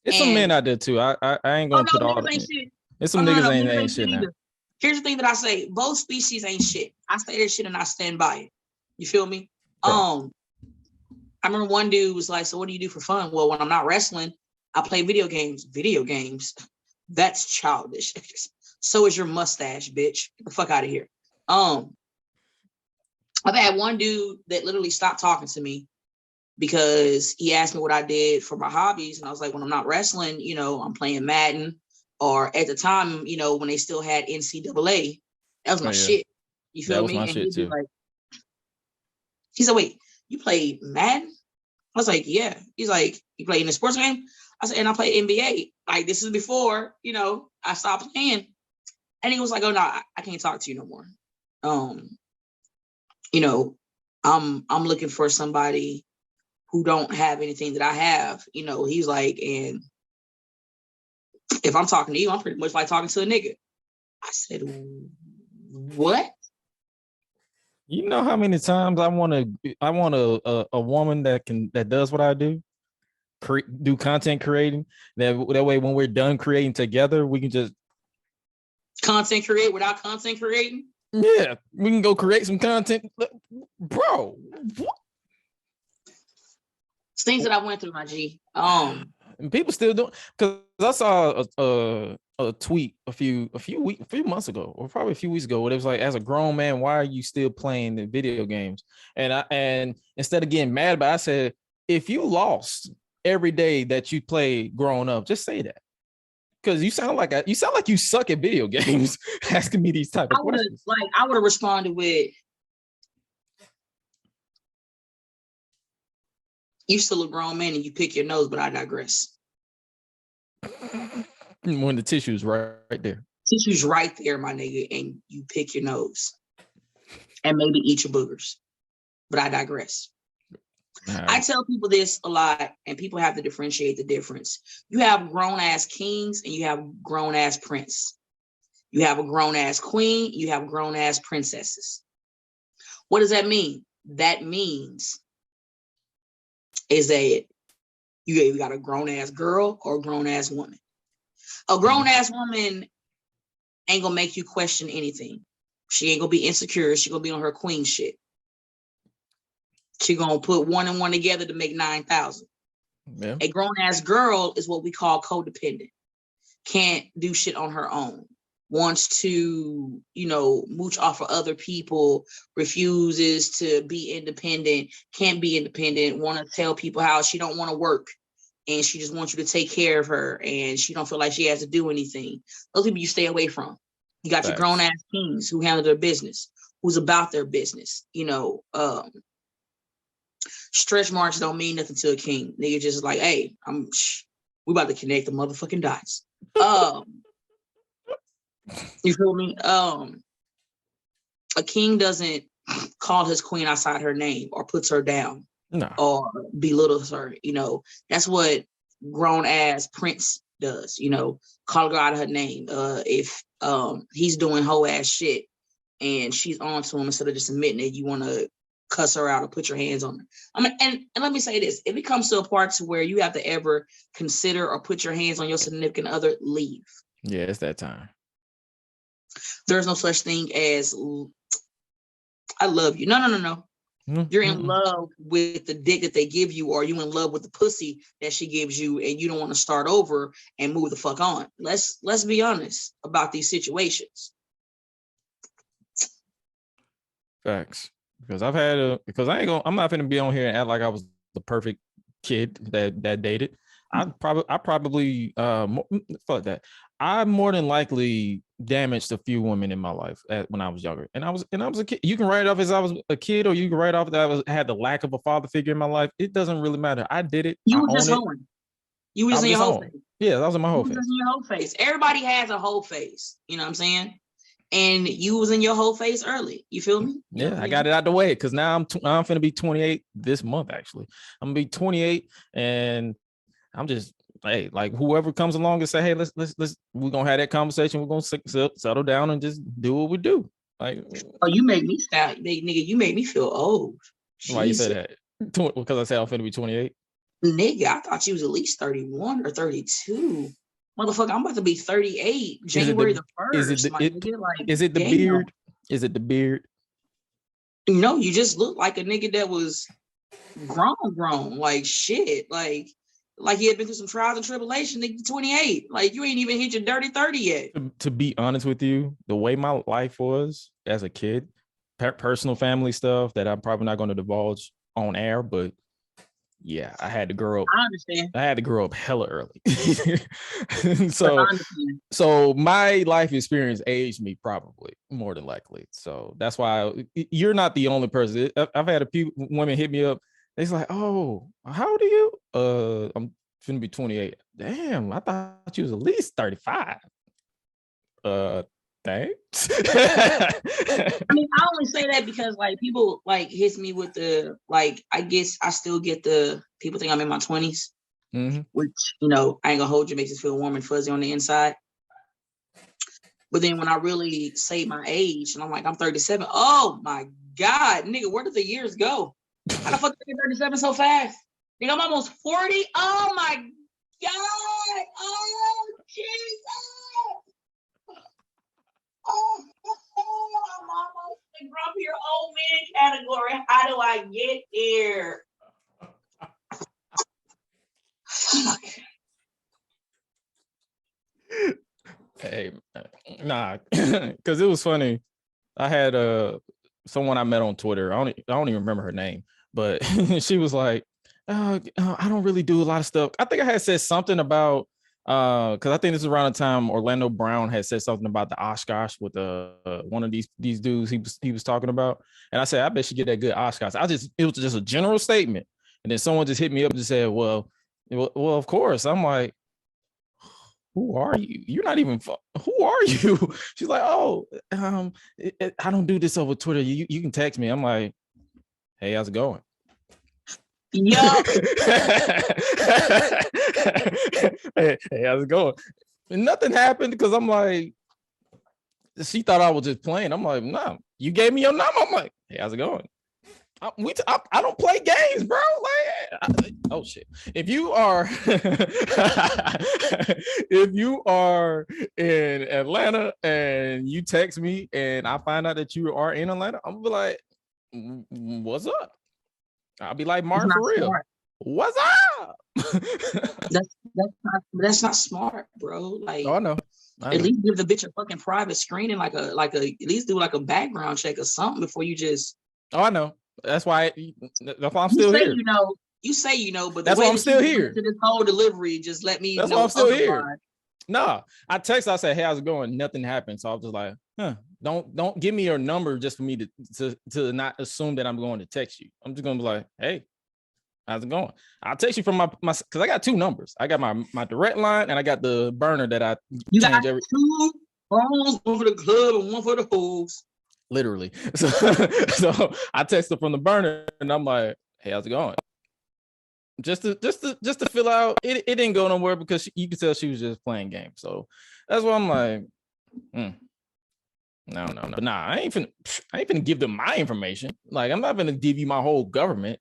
S3: It's some men out there too. I ain't gonna put all the. It's some niggas ain't shit now.
S4: Here's the thing that I say: both species ain't shit. I say that shit and I stand by it. You feel me? Right. I remember one dude was like, so what do you do for fun? Well, when I'm not wrestling, I play video games. Video games? That's childish. So is your mustache, bitch. Get the fuck out of here. I've had one dude that literally stopped talking to me because he asked me what I did for my hobbies. And I was like, when I'm not wrestling, you know, I'm playing Madden, or at the time, you know, when they still had NCAA, that was my shit. You feel me?
S3: That was my shit too.
S4: He said, wait, you play Madden? I was like, yeah. He's like, you play in a sports game? I said, and I play NBA. Like, this is before, you know, I stopped playing. And he was like, oh, no, I can't talk to you no more. You know, I'm looking for somebody who don't have anything that I have. You know, he's like, and if I'm talking to you, I'm pretty much like talking to a nigga. I said, what?
S3: You know how many times I want a woman that does what I do, do content creating. That way, when we're done creating together, we can just
S4: content create without content creating.
S3: Yeah, we can go create some content, bro. What?
S4: It's things that I went through, my G.
S3: And people still don't, because I saw a tweet a few months ago, or probably a few weeks ago, where it was like, as a grown man, why are you still playing the video games? And instead of getting mad about it, I said, if you lost every day that you played growing up, just say that. Because you sound like you suck at video games, asking me these type of questions.
S4: I would have responded with, "You still a grown man and you pick your nose," but I digress.
S3: When the tissue's right there.
S4: Tissue's right there, my nigga, and you pick your nose and maybe eat your boogers. But I digress. Right. I tell people this a lot, and people have to differentiate the difference. You have grown-ass kings and you have grown-ass prince. You have a grown-ass queen, you have grown-ass princesses. What does that mean? That means is that you either got a grown-ass girl or a grown-ass woman. A grown-ass woman ain't gonna make you question anything. She ain't gonna be insecure. She gonna be on her queen shit. She gonna put 1 and 1 together to make 9,000. Yeah. A grown-ass girl is what we call codependent. Can't do shit on her own. Wants to, mooch off of other people, refuses to be independent, can't be independent, want to tell people how she don't want to work, and she just wants you to take care of her, and she don't feel like she has to do anything. Those people you stay away from. You got your grown-ass kings who handle their business, who's about their business, Stretch marks don't mean nothing to a king. Nigga just like, hey, we about to connect the motherfucking dots. You feel me? A king doesn't call his queen outside her name or puts her down or belittles her. That's what grown ass prince does. Call her out of her name. If he's doing whole ass shit and she's on to him, instead of just admitting it, you want to cuss her out or put your hands on her. And let me say this: if it comes to a part to where you have to ever consider or put your hands on your significant other, leave.
S3: Yeah, it's that time.
S4: There's no such thing as I love you. No. Mm-hmm. You're in love with the dick that they give you, or you in love with the pussy that she gives you, and you don't want to start over and move the fuck on. Let's be honest about these situations.
S3: Facts. Because I'm not gonna be on here and act like I was the perfect kid that dated. I probably fuck that. I more than likely damaged a few women in my life when I was younger, and I was a kid. You can write it off as I was a kid, or you can write off that I had the lack of a father figure in my life. It doesn't really matter. I did it.
S4: You were just hoeing. You was in your whole face.
S3: Yeah, that was in my whole face.
S4: In your whole face. Everybody has a whole face. You know what I'm saying? And you was in your whole face early. You feel me?
S3: Yeah, I got it out the way because now I'm finna be 28 this month. Actually, I'm gonna be 28, and I'm just. Hey, like whoever comes along and say, hey, let's we're gonna have that conversation. We're gonna settle down and just do what we do. Like,
S4: you made me stop, nigga. You made me feel old.
S3: Why you say that? Because I said I'm finna be 28.
S4: Nigga, I thought you was at least 31 or 32. Motherfucker, I'm about to be 38 January the 1st.
S3: Is it the beard? Is it the beard?
S4: No, you just look like a nigga that was grown, like shit, like he had been through some trials and tribulations. Nigga, 28. Like you ain't even hit your dirty 30 yet.
S3: To be honest with you, the way my life was as a kid, personal family stuff that I'm probably not going to divulge on air, but yeah, I had to grow up.
S4: I understand.
S3: I had to grow up hella early. So my life experience aged me probably more than likely. So that's why you're not the only person. I've had a few women hit me up. They's like, oh, how old are you? I'm finna be 28. Damn, I thought you was at least 35. Hey.
S4: I mean, I only say that because like people like hits me with the like. I guess I still get the people think I'm in my 20s, which I ain't gonna hold you, makes it feel warm and fuzzy on the inside. But then when I really say my age and I'm like I'm 37, oh my god, nigga, where did the years go? How the fuck did I get 37 so fast? Nigga, I'm almost 40. Oh my god! Oh Jesus! Oh, I'm almost the grumpier old man category. How do I get here?
S3: Hey, nah, because it was funny. I had someone I met on Twitter. I don't even remember her name, but she was like, I don't really do a lot of stuff. I think I had said something about because I think this is around the time Orlando Brown had said something about the Oshkosh with one of these dudes he was talking about, and I said I bet she get that good Oshkosh. It was just a general statement, and then someone just hit me up and said, well, of course. I'm like, who are you? You're not even. Who are you? She's like, oh, I don't do this over Twitter. You can text me. I'm like, hey, how's it going?
S4: Yo.
S3: hey, how's it going? And nothing happened because I'm like, she thought I was just playing. I'm like, no, you gave me your number. I'm like, hey, how's it going? I don't play games, bro. Like, oh shit. If you are in Atlanta and you text me and I find out that you are in Atlanta, I'm gonna be like, what's up? I'll be like, Martin, for real. Smart. What's up?
S4: that's not smart, bro. Like,
S3: oh, I know.
S4: At least give the bitch a fucking private screening, like a at least do like a background check or something before you just.
S3: Oh, I know. That's why I'm still here.
S4: You say but
S3: that's why I'm still here.
S4: To this whole delivery, just let me.
S3: That's why I'm still here. No, I said, hey, how's it going? Nothing happened, so I was just like, don't give me your number just for me to not assume that I'm going to text you. I'm just gonna be like, hey, how's it going? I'll text you from my because I got two numbers. I got my direct line and I got the burner that I
S4: change every. Two phones, one for the club and one for the hoes.
S3: Literally. So I text her from the burner and I'm like, hey, how's it going? Just to fill out. It didn't go nowhere because you could tell she was just playing games. So that's why I'm like, no. But nah, I ain't finna give them my information. Like, I'm not gonna give you my whole government.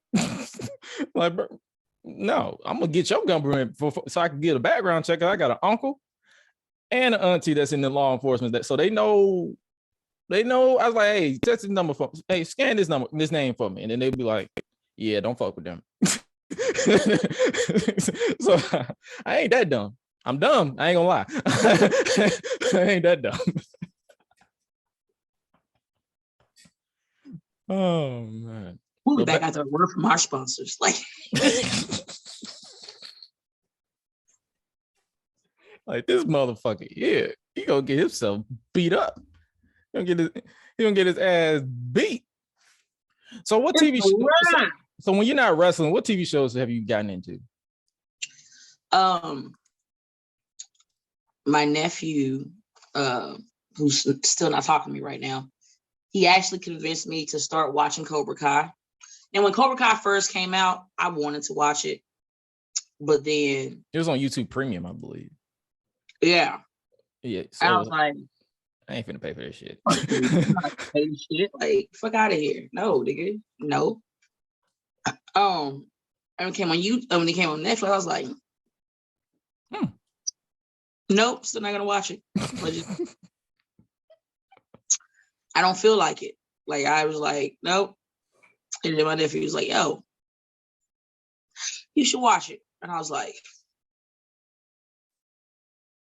S3: Like, bro, no, I'm gonna get your government so I can get a background check. I got an uncle and an auntie that's in the law enforcement, so they know. I was like, hey, text this number for. Hey, scan this name for me, and then they'd be like, yeah, don't fuck with them. So I ain't that dumb. I'm dumb. I ain't gonna lie. I ain't that dumb. Oh man.
S4: We'll be back after a word from our sponsors. Like,
S3: like this motherfucker, yeah, he gonna get himself beat up. He gonna get his ass beat. So what TV show? So when you're not wrestling, what TV shows have you gotten into?
S4: My nephew, who's still not talking to me right now, he actually convinced me to start watching Cobra Kai. And when Cobra Kai first came out, I wanted to watch it, but then
S3: it was on YouTube Premium, I believe.
S4: Yeah.
S3: Yeah. So
S4: I was like,
S3: I ain't finna pay for this shit.
S4: Like, fuck out of here. No, nigga. No. And when it came on Netflix, I was like, nope, still not gonna watch it. I don't feel like it. Like, I was like, nope. And then my nephew was like, yo, you should watch it. And I was like,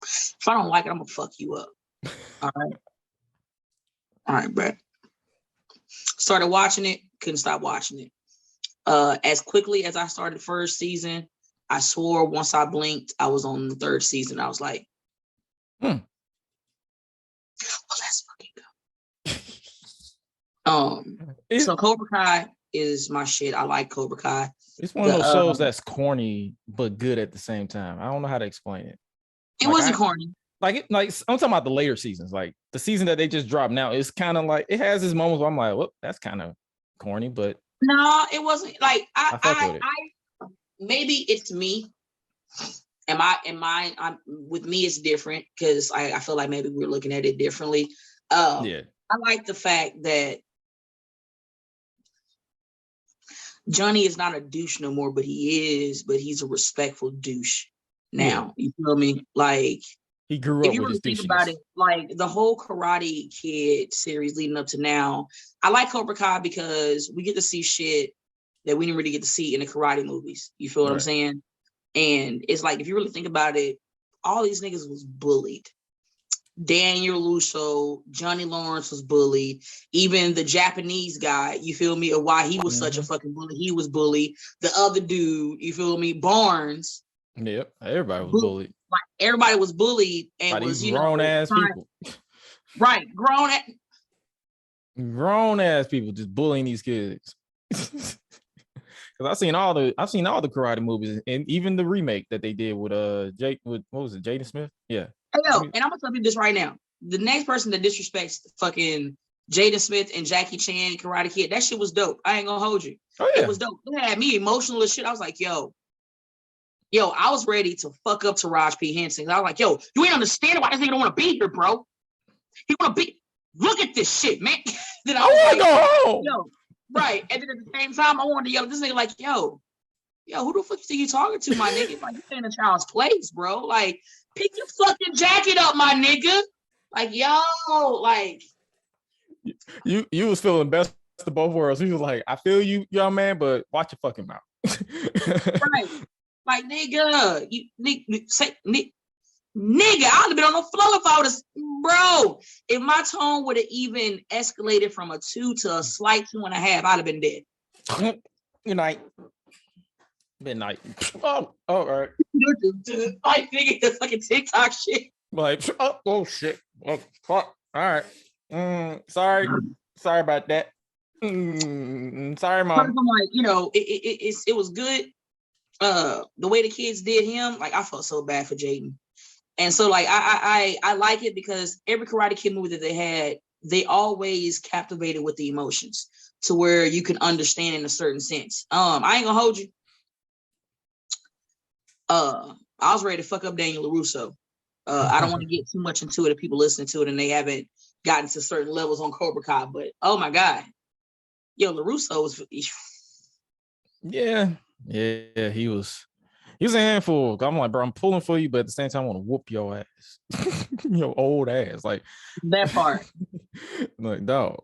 S4: if I don't like it, I'm gonna fuck you up. All right, bro. Started watching it, couldn't stop watching it. As quickly as I started first season, I swore once I blinked, I was on the third season. I was like, well, let's fucking go. So Cobra Kai is my shit. I like Cobra Kai.
S3: It's one of those shows that's corny but good at the same time. I don't know how to explain it.
S4: It wasn't corny.
S3: like I'm talking about the later seasons, like the season that they just dropped now. It's kind of like it has its moments where I'm like, well, that's kind of corny, but
S4: no, it wasn't. Like
S3: I fuck with it.
S4: Maybe it's me. I'm with me it's different because I feel like maybe we're looking at it differently.
S3: Yeah.
S4: I like the fact that Johnny is not a douche no more, but he's a respectful douche now. Yeah. You feel me? Like
S3: he grew up. If you really think about it,
S4: like the whole Karate Kid series leading up to now, I like Cobra Kai because we get to see shit that we didn't really get to see in the karate movies. You feel what I'm saying? And it's like, if you really think about it, all these niggas was bullied. Daniel LaRusso, Johnny Lawrence was bullied. Even the Japanese guy, you feel me, or why he was such a fucking bully, he was bullied. The other dude, you feel me, Barnes.
S3: Yep, everybody was bullied.
S4: Like everybody was bullied and
S3: by
S4: was,
S3: these grown ass people.
S4: Right, grown
S3: ass people just bullying these kids. Because I've seen all the karate movies and even the remake that they did with what was it, Jaden Smith? Yeah.
S4: Hey, yo, and I'm gonna tell you this right now. The next person that disrespects fucking Jaden Smith and Jackie Chan Karate Kid, that shit was dope. I ain't gonna hold you. Oh, yeah. It was dope. It had me emotional as shit. I was like, yo, I was ready to fuck up Taraji P. Henson. I was like, yo, you ain't understanding why this nigga don't want to be here, bro. He want to be. Look at this shit, man. Then I want to go home. Yo, right. And then at the same time, I wanted to yell at this nigga like, yo, who the fuck you talking to, my nigga? Like, you ain't in a child's place, bro. Like, pick your fucking jacket up, my nigga. Like, yo, like.
S3: You was feeling best of both worlds. He was like, I feel you, young man, but watch your fucking mouth.
S4: Right. Like, nigga, nigga, I'd have been on the floor if I would have, bro. If my tone would have even escalated from a 2 to a slight 2.5, I'd have been dead.
S3: Good night. Midnight. Oh, all right.
S4: Like, nigga, the fucking TikTok shit.
S3: Like, oh shit. Oh, fuck. All right. Sorry about that. Sorry, Mom.
S4: I'm like, it was good. The way the kids did him, like, I felt so bad for Jaden. And so, like, I like it because every Karate Kid movie that they had, they always captivated with the emotions to where you can understand in a certain sense. I ain't gonna hold you. I was ready to fuck up Daniel LaRusso. I don't want to get too much into it if people listening to it and they haven't gotten to certain levels on Cobra Kai, but oh my God. Yo, LaRusso was.
S3: Yeah, he was a handful. I'm like, bro, I'm pulling for you, but at the same time, I want to whoop your ass. Your old ass. Like
S4: that part.
S3: Like, dog.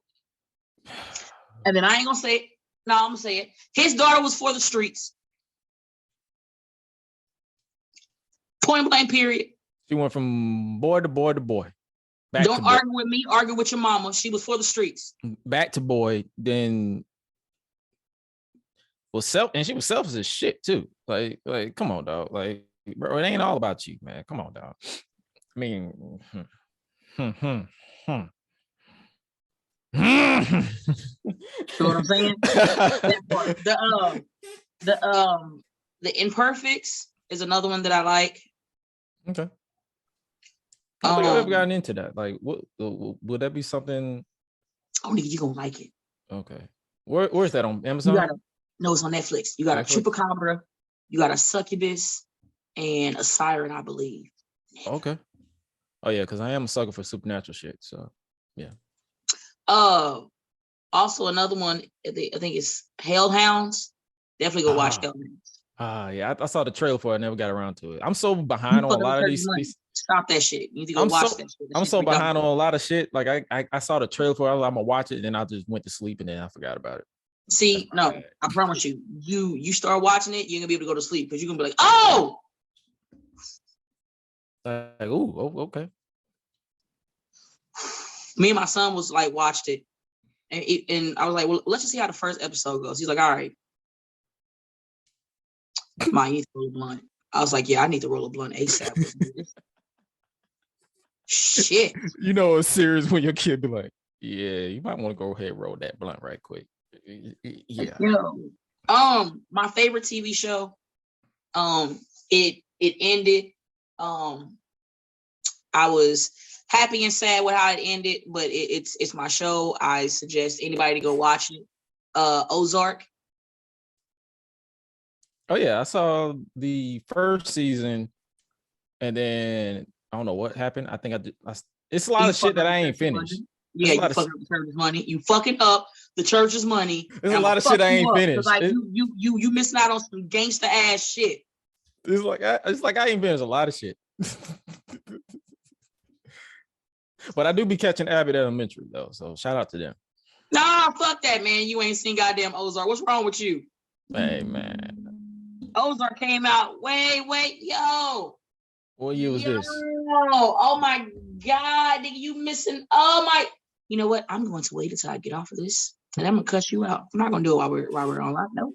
S4: And then I ain't gonna say it. No, I'm gonna say it. His daughter was for the streets. Point blank, period.
S3: She went from boy to boy to boy.
S4: Don't argue with me, argue with your mama. She was for the streets.
S3: Back to boy, then she was selfish as shit too. Like, come on, dog. Like, bro, it ain't all about you, man. Come on, dog. I mean,
S4: You know what I'm saying? The Imperfects is another one that I like.
S3: Okay. I don't think I've ever gotten into that. Like, what would that be something?
S4: Oh, nigga, you gonna like it.
S3: Okay. Where's that on Amazon?
S4: No, it's on Netflix. You got Netflix? A Chupacabra, you got a Succubus, and a Siren, I believe.
S3: Okay. Oh yeah, because I am a sucker for supernatural shit. So yeah.
S4: Also another one, I think it's Hellhounds. Definitely go watch Hellhounds.
S3: Yeah, I saw the trailer for it. I never got around to it. I'm so behind on a lot of these.
S4: Stop that shit. You need to go watch that shit.
S3: I'm so behind on a lot of shit. Like I saw the trailer for it. I'm gonna watch it, and then I just went to sleep, and then I forgot about it.
S4: See, no, I promise you, you start watching it, you're gonna be able to go to sleep because you're gonna be like, oh.
S3: Like, okay.
S4: Me and my son was like watched it, and I was like, well, let's just see how the first episode goes. He's like, all right. Mine, you need to roll a blunt. I was like, yeah, I need to roll a blunt ASAP. Shit.
S3: You know it's serious when your kid be like, yeah, you might want to go ahead and roll that blunt right quick. Yeah.
S4: My favorite TV show, it ended. I I was happy and sad with how it ended, but it's my show. I suggest anybody to go watch it. Ozark.
S3: Oh yeah, I saw the first season, and then I don't know what happened. I think it's a lot of shit that I ain't finished.
S4: Yeah, you fucking up the church's money. You fucking up the church's money.
S3: There's a lot of shit I ain't finished.
S4: Like you missing out on some gangster ass shit.
S3: It's like I ain't finished a lot of shit. But I do be catching Abbott Elementary though, so shout out to them.
S4: Nah, fuck that, man. You ain't seen goddamn Ozark. What's wrong with you?
S3: Hey man,
S4: Ozark came out. Wait, yo.
S3: What year was this?
S4: Oh my God, nigga, you missing? Oh my. You know what? I'm going to wait until I get off of this, and I'm gonna cuss you out. I'm not gonna do it while we're on live. No,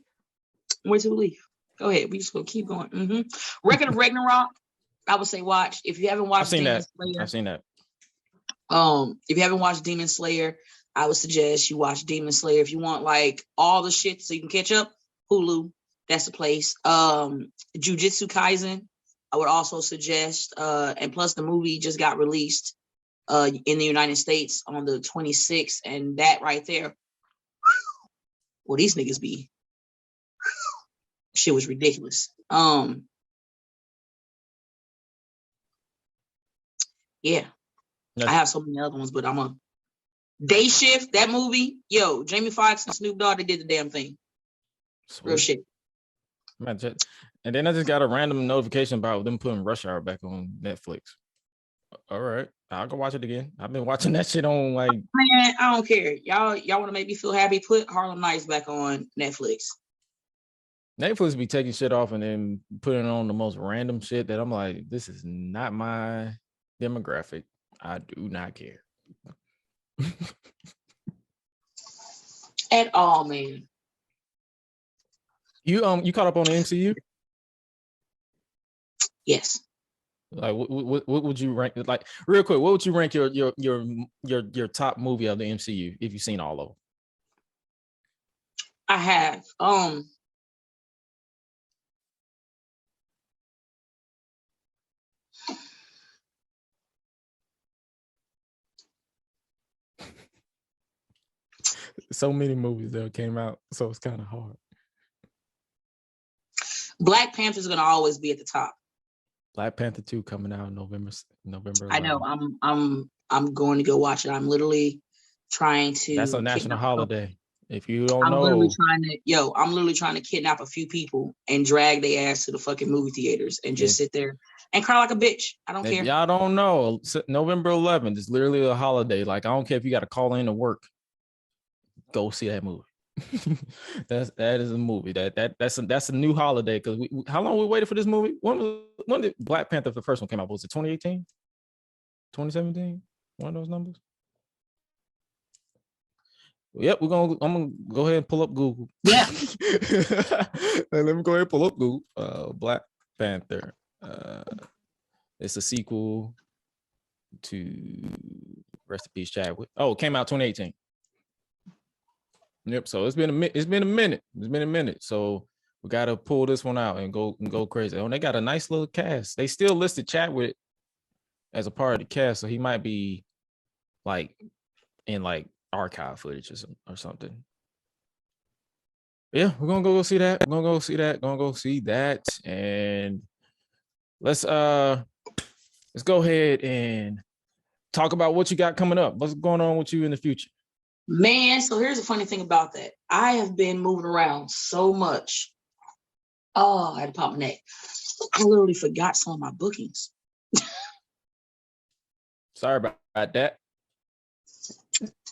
S4: wait till we leave. Go ahead. We just gonna keep going. Record of Ragnarok. I would say watch. If you haven't watched Demon Slayer,
S3: I've seen that.
S4: If you haven't watched Demon Slayer, I would suggest you watch Demon Slayer. If you want like all the shit so you can catch up, Hulu, that's the place. Jujutsu Kaisen, I would also suggest. And plus the movie just got released in the United States on the 26th, and that right there, well, these niggas be shit was ridiculous. Yeah. I have so many other ones, but I'm a Day Shift, that movie. Yo, Jamie Foxx and Snoop Dogg, they did the damn thing. Sweet. Real shit.
S3: And then I just got a random notification about them putting Rush Hour back on Netflix. All right, I'll go watch it again. I've been watching that shit on like.
S4: Man, I don't care. Y'all want to make me feel happy? Put Harlem Nights back on Netflix.
S3: Netflix be taking shit off and then putting on the most random shit that I'm like, this is not my demographic. I do not care.
S4: At all, man.
S3: You caught up on the MCU?
S4: Yes.
S3: Like what would you rank, like real quick, what would you rank your top movie of the MCU if you've seen all of them?
S4: I have.
S3: So many movies that came out, so it's kind of hard.
S4: Black Panther's gonna always be at the top.
S3: Black Panther 2 coming out in November 11th.
S4: I know. I'm going to go watch it. I'm literally trying to.
S3: That's a national holiday. If you don't
S4: I'm
S3: know,
S4: literally trying to kidnap a few people and drag their ass to the fucking movie theaters and just sit there and cry like a bitch. I don't care.
S3: Y'all don't know. November 11th is literally a holiday. Like, I don't care if you got to call in to work. Go see that movie. that is a movie. That's a new holiday, because how long we waited for this movie? When did Black Panther, the first one, came out? Was it 2018? 2017? One of those numbers? Yep, I'm gonna go ahead and pull up Google.
S4: Yeah.
S3: Let me go ahead and pull up Google. Black Panther. It's a sequel to Rest in Peace Chadwick. Oh, it came out 2018. Yep. So it's been a minute. So we gotta pull this one out and go crazy. Oh, and they got a nice little cast. They still listed Chadwick as a part of the cast, so he might be like in like archive footage or something. Yeah, we're gonna go see that. Gonna go see that, and let's go ahead and talk about what you got coming up. What's going on with you in the future?
S4: Man, so here's the funny thing about that. I have been moving around so much. Oh, I had to pop my neck. I literally forgot some of my bookings.
S3: Sorry about that.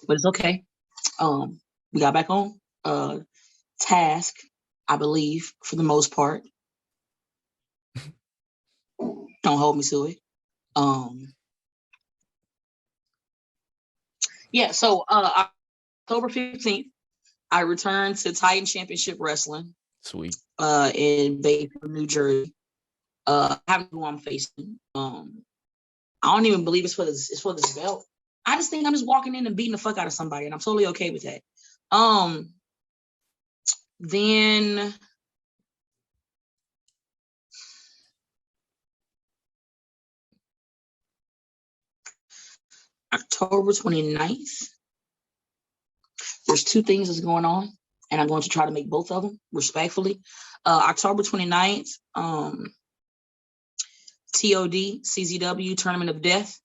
S4: But it's okay. We got back on task, I believe, for the most part. Don't hold me to it. Yeah, so October 15th, I returned to Titan Championship Wrestling.
S3: Sweet.
S4: In Bayford, New Jersey. I have who I'm facing. I don't even believe it's for this belt. I just think I'm just walking in and beating the fuck out of somebody, and I'm totally okay with that. Then October 29th, there's two things that's going on, and I'm going to try to make both of them respectfully. October 29th, TOD, CZW, Tournament of Death.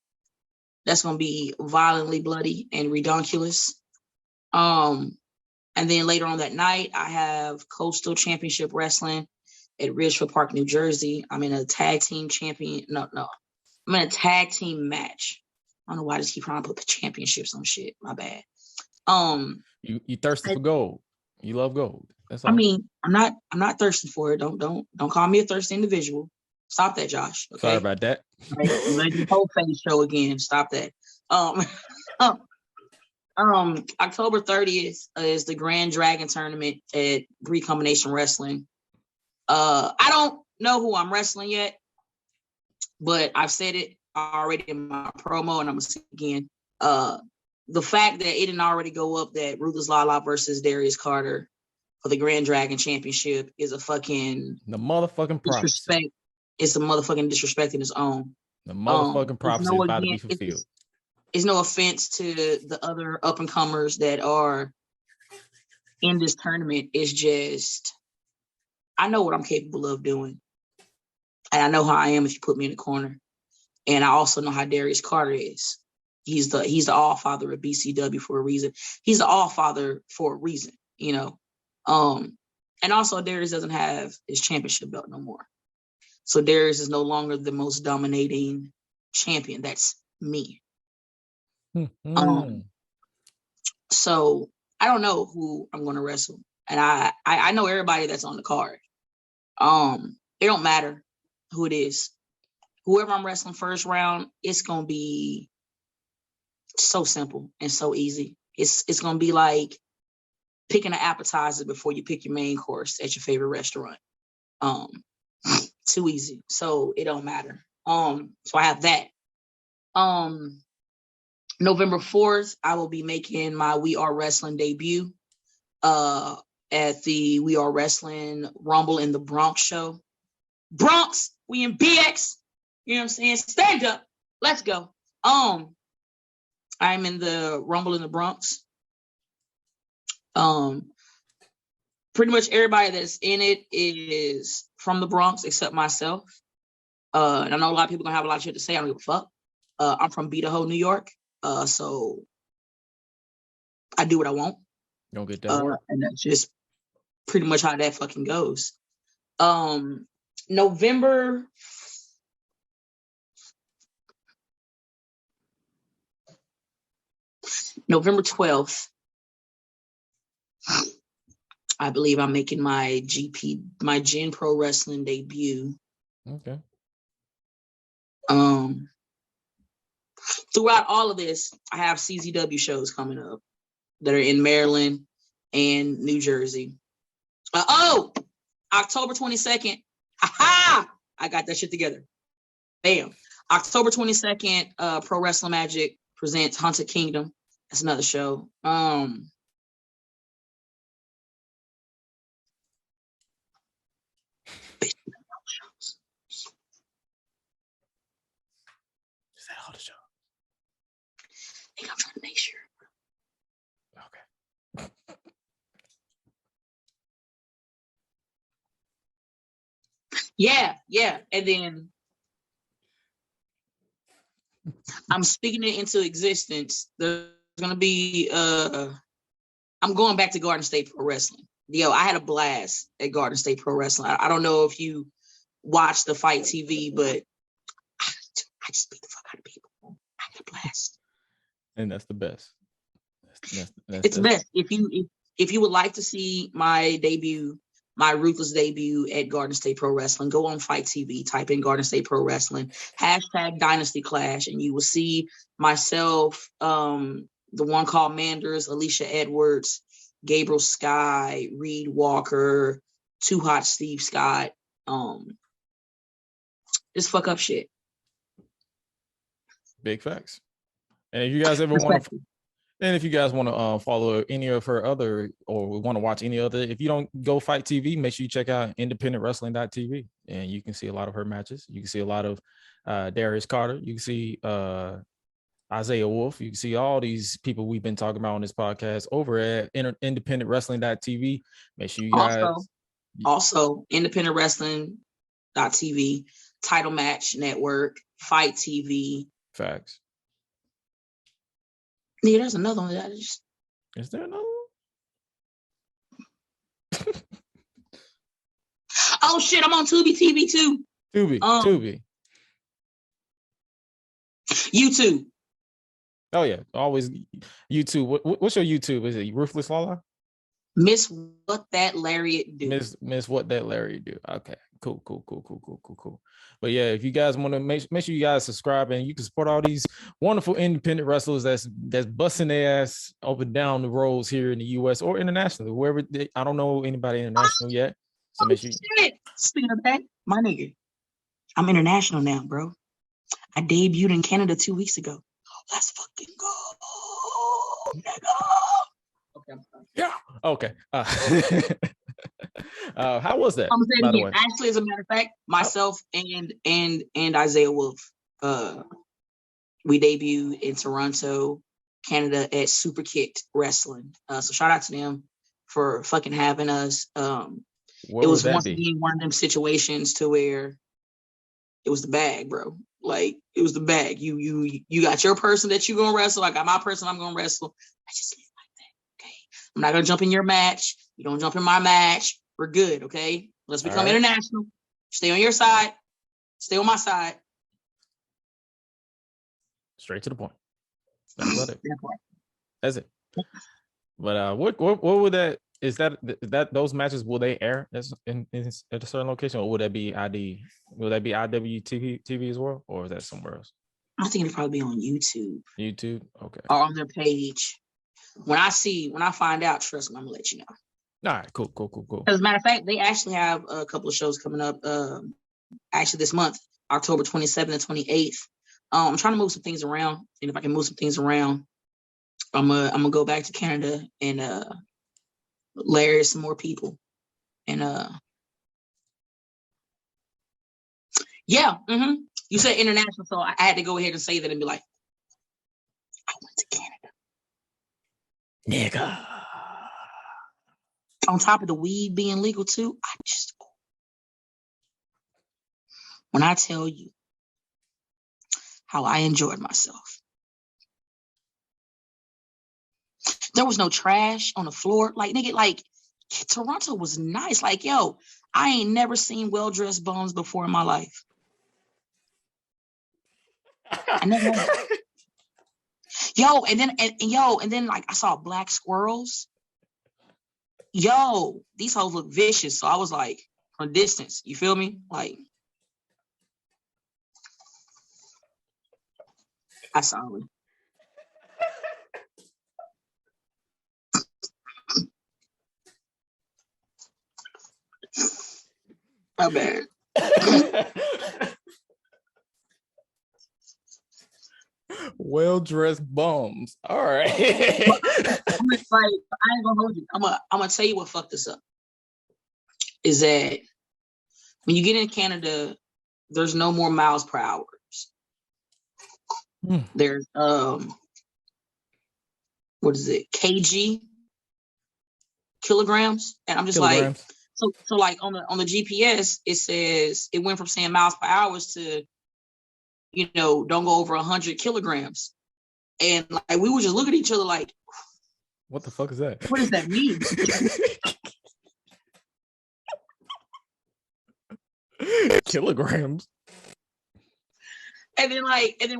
S4: That's going to be violently bloody and redonkulous. And then later on that night, I have Coastal Championship Wrestling at Ridgefield Park, New Jersey. I'm in a tag team I'm in a tag team match. I don't know why I just keep trying to put the championships on shit. My bad.
S3: You thirsty for gold. You love gold. That's all.
S4: I mean, I'm not thirsty for it. Don't call me a thirsty individual. Stop that, Josh. Okay?
S3: Sorry about that.
S4: Right? Let the whole face show again. Stop that. October 30th is the Grand Dragon Tournament at Recombination Wrestling. I don't know who I'm wrestling yet, but I've said it already in my promo, and I'm gonna say it again. The fact that it didn't already go up that Ruthless LaLa versus Darius Carter for the Grand Dragon Championship is a fucking disrespect. It's a motherfucking disrespect in its own.
S3: The motherfucking prophecy about to be fulfilled.
S4: It's no offense to the other up and comers that are in this tournament. It's just I know what I'm capable of doing, and I know how I am if you put me in the corner. And I also know how Darius Carter is. He's the all father of BCW for a reason. He's the all father for a reason, you know. And also Darius doesn't have his championship belt no more. So Darius is no longer the most dominating champion. That's me. So I don't know who I'm going to wrestle, and I know everybody that's on the card. It don't matter who it is. Whoever I'm wrestling first round, it's gonna be so simple and so easy. It's gonna be like picking an appetizer before you pick your main course at your favorite restaurant. Too easy. So it don't matter. So I have that. November 4th, I will be making my We Are Wrestling debut at the We Are Wrestling Rumble in the Bronx show. Bronx, we in BX. You know what I'm saying? Stand up. Let's go. I'm in the Rumble in the Bronx. Pretty much everybody that's in it is from the Bronx except myself. And I know a lot of people gonna have a lot of shit to say. I don't give a fuck. I'm from Beaterho, New York. So I do what I want.
S3: Don't get that work.
S4: And that's just pretty much how that fucking goes. November 12th, I believe I'm making my Gen Pro Wrestling debut.
S3: Okay.
S4: Throughout all of this, I have CZW shows coming up that are in Maryland and New Jersey. October 22nd. Ha! I got that shit together. Bam. October 22nd, Pro Wrestling Magic presents Haunted Kingdom. That's another show.
S3: Is that all the show?
S4: I think I'm trying to make sure.
S3: Okay.
S4: Yeah. And then I'm speaking it into existence. There's gonna be I'm going back to Garden State Pro Wrestling. Yo, I had a blast at Garden State Pro Wrestling. I don't know if you watch the Fight TV, but I just beat the fuck out of people. I had a blast.
S3: And that's the best.
S4: It's the best. If you would like to see my debut, my Ruthless debut at Garden State Pro Wrestling, go on Fight TV, type in Garden State Pro Wrestling, #Dynasty Clash, and you will see myself, the one called Manders, Alicia Edwards, Gabriel Sky, Reed Walker, Too Hot Steve Scott. Just fuck up shit.
S3: Big facts. And if you guys ever want to, and if you guys want to follow any of her other, or want to watch any other, if you don't go Fight TV, make sure you check out independentwrestling.tv, and you can see a lot of her matches. You can see a lot of Darius Carter. You can see, I Isaiah Wolf. You can see all these people we've been talking about on this podcast over at independentwrestling.tv. Make sure you guys
S4: also independentwrestling.tv, Title Match Network, Fight TV.
S3: Facts.
S4: Yeah, there's another one that I just.
S3: Is there another one?
S4: Oh shit, I'm on Tubi TV too.
S3: Tubi.
S4: YouTube.
S3: Oh yeah, always YouTube. What's your YouTube? Is it Ruthless LaLa?
S4: MzWhatThatLariatDo.
S3: MzWhatThatLariatDo. Okay, cool. But yeah, if you guys want to make sure you guys subscribe, and you can support all these wonderful independent wrestlers that's busting their ass up and down the roads here in the U.S. or internationally, wherever. I don't know anybody international yet, so make sure.
S4: Shit. Speaking of that, my nigga, I'm international now, bro. I debuted in Canada 2 weeks ago. Let's fucking go, nigga. Okay, I'm sorry.
S3: Yeah. Okay. How was that?
S4: I'm gonna say it
S3: by the
S4: again.
S3: way?
S4: Actually, as a matter of fact, myself and Isaiah Wolf, we debuted in Toronto, Canada at Super Kicked Wrestling. So shout out to them for fucking having us. It was once again one of them situations to where it was the bag, bro. Like it was the bag. You got your person that you gonna wrestle. I got my person I'm gonna wrestle. I just leave it like that. Okay. I'm not gonna jump in your match. You don't jump in my match. We're good, okay? Let's become international. Stay on your side. Stay on my side.
S3: Straight to the point. That's about it. That's it. But what would that is that those matches, will they air at a certain location, or would that be ID? Will that be IWTV as well, or is that somewhere else?
S4: I think it'll probably be on YouTube.
S3: YouTube, okay.
S4: Or on their page. When I find out, trust me, I'm gonna let you know.
S3: All right, cool.
S4: As a matter of fact, they actually have a couple of shows coming up. Actually, this month, October 27th and 28th. I'm trying to move some things around, and if I can move some things around, I'm gonna go back to Canada and layer some more people, and yeah. You said international, so I had to go ahead and say that and be like, I went to Canada,
S3: nigga.
S4: On top of the weed being legal too, when I tell you how I enjoyed myself, there was no trash on the floor. Like, nigga, like Toronto was nice. Like, yo, I ain't never seen well-dressed bums before in my life. I never had. Yo, and then like I saw black squirrels. Yo, these hoes look vicious. So I was like, from distance, you feel me? Like, I saw it. My bad.
S3: Well-dressed bums. All right.
S4: I ain't gonna hold you. I'm gonna tell you what fucked us up. Is that when you get in Canada, there's no more miles per hour. There's what is it? kg, kilograms, and I'm just like, so like on the GPS, it says it went from saying miles per hour to, don't go over 100 kilograms, and like we would just look at each other like,
S3: what the fuck is that?
S4: What does that mean?
S3: Kilograms.
S4: And then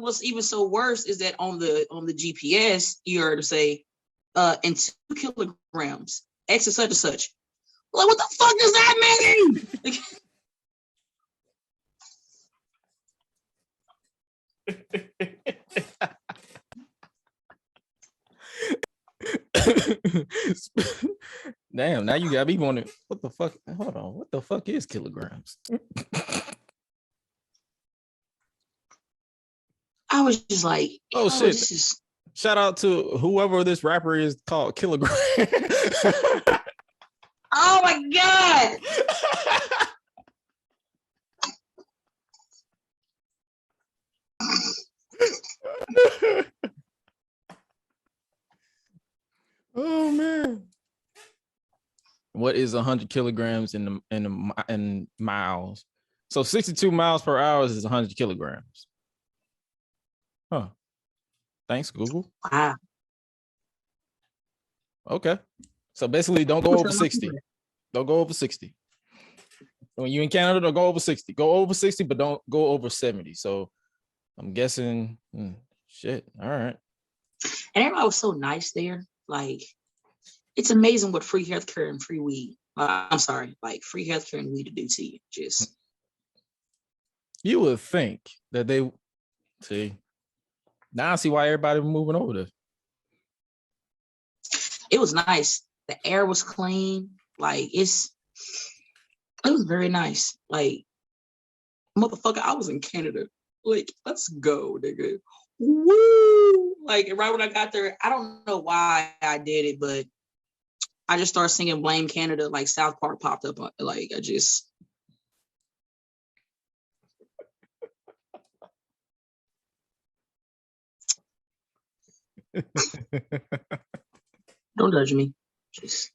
S4: what's even so worse is that on the GPS, you heard to say, in 2 kilograms, X is such and such. Like, what the fuck does that mean?
S3: Damn, now you got me wondering, what the fuck? Hold on, what the fuck is kilograms?
S4: I was just like,
S3: oh shit. Shout out to whoever this rapper is called Kilogram.
S4: Oh my God.
S3: What is 100 kilograms in miles? So 62 miles per hour is 100 kilograms. Huh. Thanks, Google.
S4: Wow.
S3: Okay. So basically, don't go over 60. Don't go over 60. When you're in Canada, don't go over 60. Go over 60, but don't go over 70. So I'm guessing, shit. All right.
S4: And everybody was so nice there. Like, it's amazing what free healthcare and free weed. I'm sorry, like free healthcare and weed to do to you. Just
S3: you would think that they see. Now I see why everybody was moving over there.
S4: It was nice. The air was clean. Like it was very nice. Like, motherfucker, I was in Canada. Like, let's go, nigga. Woo! Like, right when I got there, I don't know why I did it, but I just started singing Blame Canada. Like, South Park popped up. Like, I just... Don't judge me. Just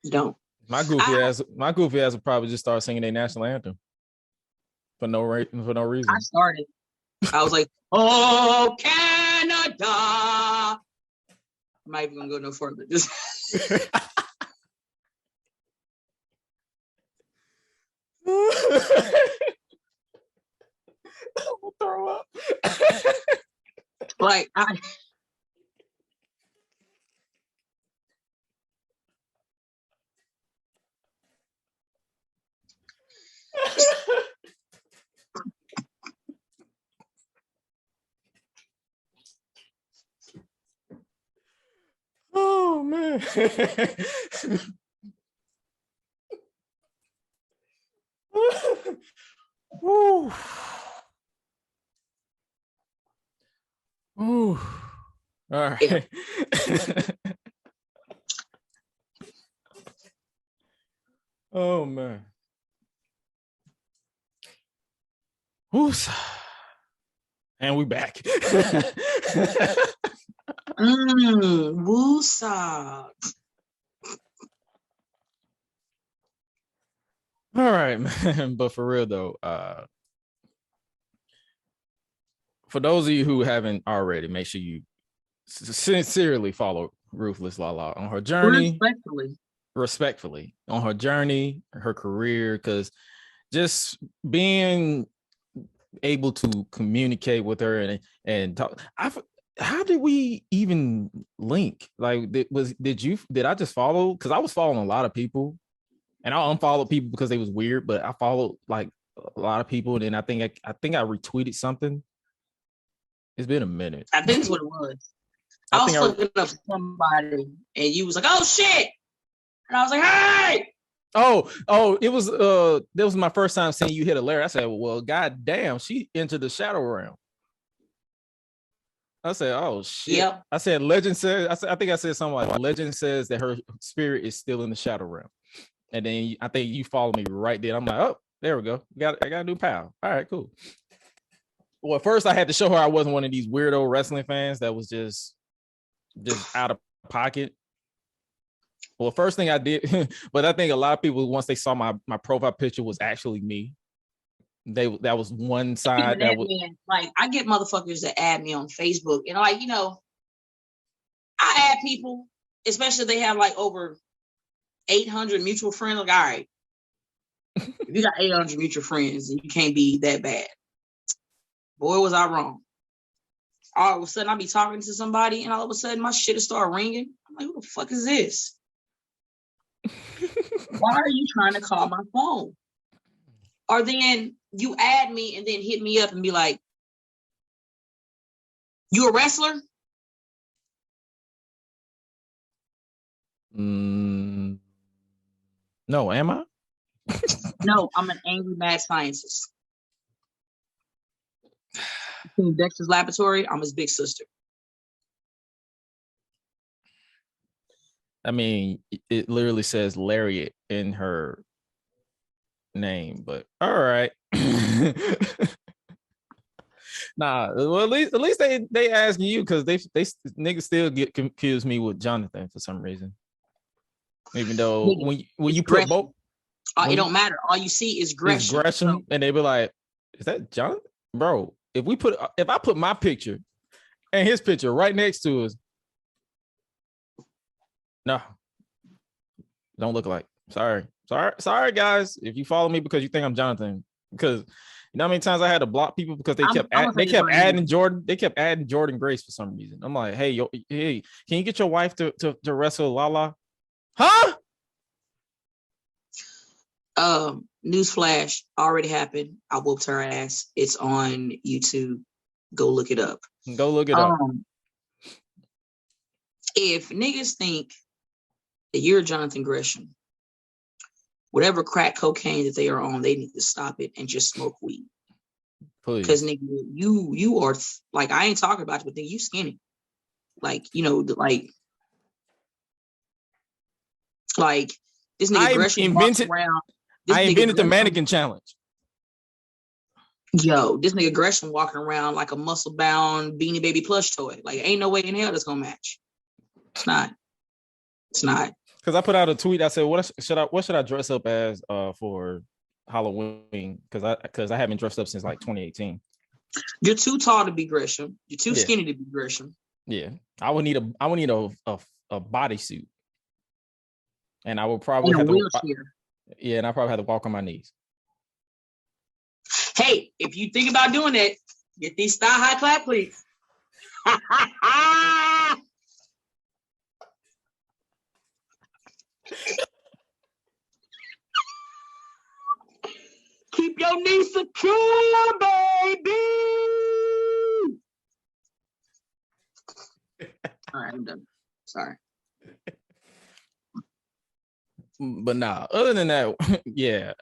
S4: don't.
S3: My goofy ass would probably just start singing their national anthem for no reason.
S4: I started. I was like, "Oh, Canada." I'm not even gonna go no further. Just
S3: I'll throw up.
S4: like
S3: Oh man. Woo. Ooh. All right.
S4: Yeah.
S3: Oh man. Oops. And we back.
S4: Woosah.
S3: All right, man. But for real though, for those of you who haven't already, make sure you sincerely follow Ruthless LaLa on her journey. Respectfully on her journey, her career, because just being able to communicate with her and talk. How did we even link? Like, did I just follow? Because I was following a lot of people, and I unfollowed people because they was weird. But I followed like a lot of people, and then I think I retweeted something. It's been a minute.
S4: I think that's what it was. I was looking up somebody, and you was like, "Oh shit," and I was like, "Hey."
S3: Oh, it was that was my first time seeing you hit a Larry. I said, well, god damn, she entered the shadow realm. I said, oh shit. Yep. I said, legend says, I think I said something like, legend says that her spirit is still in the shadow realm. And then I think you follow me right there. I'm like, oh, there we go. I got a new pal. All right, cool. Well, at first I had to show her I wasn't one of these weirdo wrestling fans that was just out of pocket. Well, first thing I did, but I think a lot of people, once they saw my profile picture was actually me, that was one side that was
S4: like, I get motherfuckers that add me on Facebook, and like, you know, I add people, especially if they have like over 800 mutual friends. Like, all right, if you got 800 mutual friends, and you can't be that bad. Boy, was I wrong. All of a sudden, I'll be talking to somebody, and all of a sudden, my shit will start ringing. I'm like, who the fuck is this? Why are you trying to call my phone? Or then you add me and then hit me up and be like, you a wrestler?
S3: No, am I?
S4: No, I'm an angry mad scientist. In Dexter's laboratory, I'm his big sister.
S3: I mean, it literally says Lariat in her name, but all right. Nah, well, at least they ask you, because they niggas still get confused me with Jonathan for some reason. Even though
S4: Nigga,
S3: when you put
S4: Gresham.
S3: both,
S4: It don't matter. All you see is Gresham.
S3: It's Gresham, and they be like, "Is that Jonathan, bro?" If I put my picture and his picture right next to us, no, don't look alike. Sorry, guys. If you follow me because you think I'm Jonathan, because you know how many times I had to block people because they kept adding Jordan Grace for some reason. I'm like, hey, can you get your wife to wrestle LaLa? Huh?
S4: Newsflash already happened. I whooped her ass. It's on YouTube. Go look it up. If niggas think that you're Jonathan Gresham, whatever crack cocaine that they are on, they need to stop it and just smoke weed. Because nigga, you are like, I ain't talking about you, but then you skinny. Like, you know, like this nigga Gresham walks around.
S3: I invented the mannequin challenge.
S4: Yo, this nigga Gresham walking around like a muscle-bound Beanie Baby plush toy. Like, ain't no way in hell that's gonna match. It's not.
S3: Because I put out a tweet. I said, what should I dress up as for Halloween? Because I haven't dressed up since like 2018.
S4: You're too tall to be Gresham. You're too skinny to be Gresham.
S3: Yeah, I would need a bodysuit, and I would probably have
S4: wheelchair.
S3: Yeah, and I probably have to walk on my knees.
S4: Hey, if you think about doing that, get these thigh-high clap pleats. Keep your knees secure, baby. All right, I'm done. Sorry.
S3: But nah, other than that, yeah.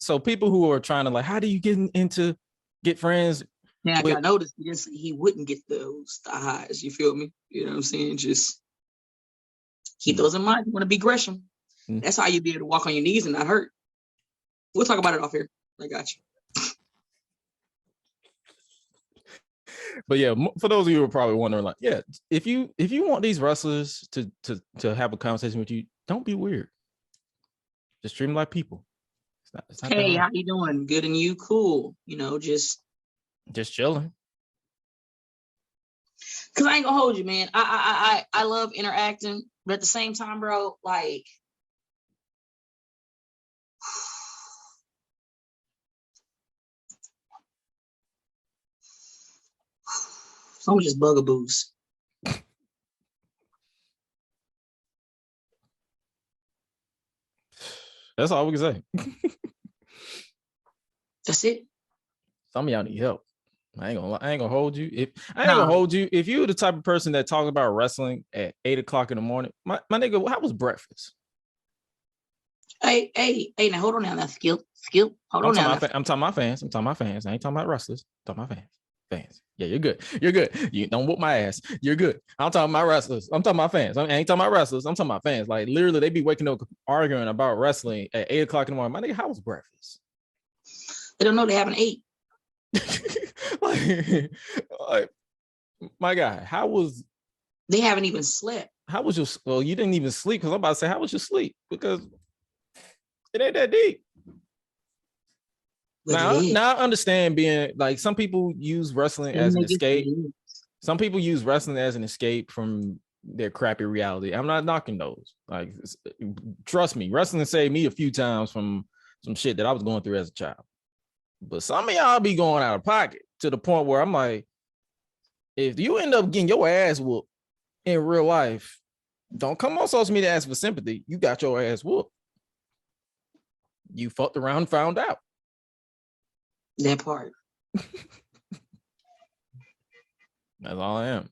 S3: So people who are trying to like, how do you get friends?
S4: Yeah, I noticed he wouldn't get those highs. You feel me? You know what I'm saying? Just keep those in mind. You want to be Gresham. That's how you be able to walk on your knees and not hurt. We'll talk about it off here. I got you.
S3: But yeah, for those of you who are probably wondering, like, yeah, if you want these wrestlers to have a conversation with you, don't be weird. Just treat them like people. It's not
S4: hey, how you doing? Good, and you? Cool. You know, just
S3: chilling.
S4: Cause I ain't gonna hold you, man. I love interacting, but at the same time, bro, like, some just bugaboos.
S3: That's all we can say.
S4: That's it.
S3: Some of y'all need help. I ain't gonna hold you. If you're the type of person that talks about wrestling at 8 o'clock in the morning, my nigga, how was breakfast?
S4: Hey, now hold on now. That's skill. Hold on now.
S3: I'm talking about fans. I ain't talking about wrestlers. I'm talking about fans. Yeah, you're good. You don't whoop my ass. You're good. I'm talking about wrestlers. I'm talking about fans. I ain't talking about wrestlers. I'm talking about fans. Like, literally, they be waking up arguing about wrestling at 8 o'clock in the morning. My nigga, how was breakfast?
S4: They don't know they haven't ate.
S3: like, my guy, how was?
S4: They haven't even slept.
S3: How was your? Well, you didn't even sleep, because I'm about to say, how was your sleep? Because it ain't that deep. Now I understand being like, some people use wrestling as an escape. Some people use wrestling as an escape from their crappy reality. I'm not knocking those. Like, trust me, wrestling saved me a few times from some shit that I was going through as a child. But some of y'all be going out of pocket to the point where I'm like, if you end up getting your ass whooped in real life, don't come on social media ask for sympathy. You got your ass whooped. You fucked around and found out.
S4: That part.
S3: That's all I am.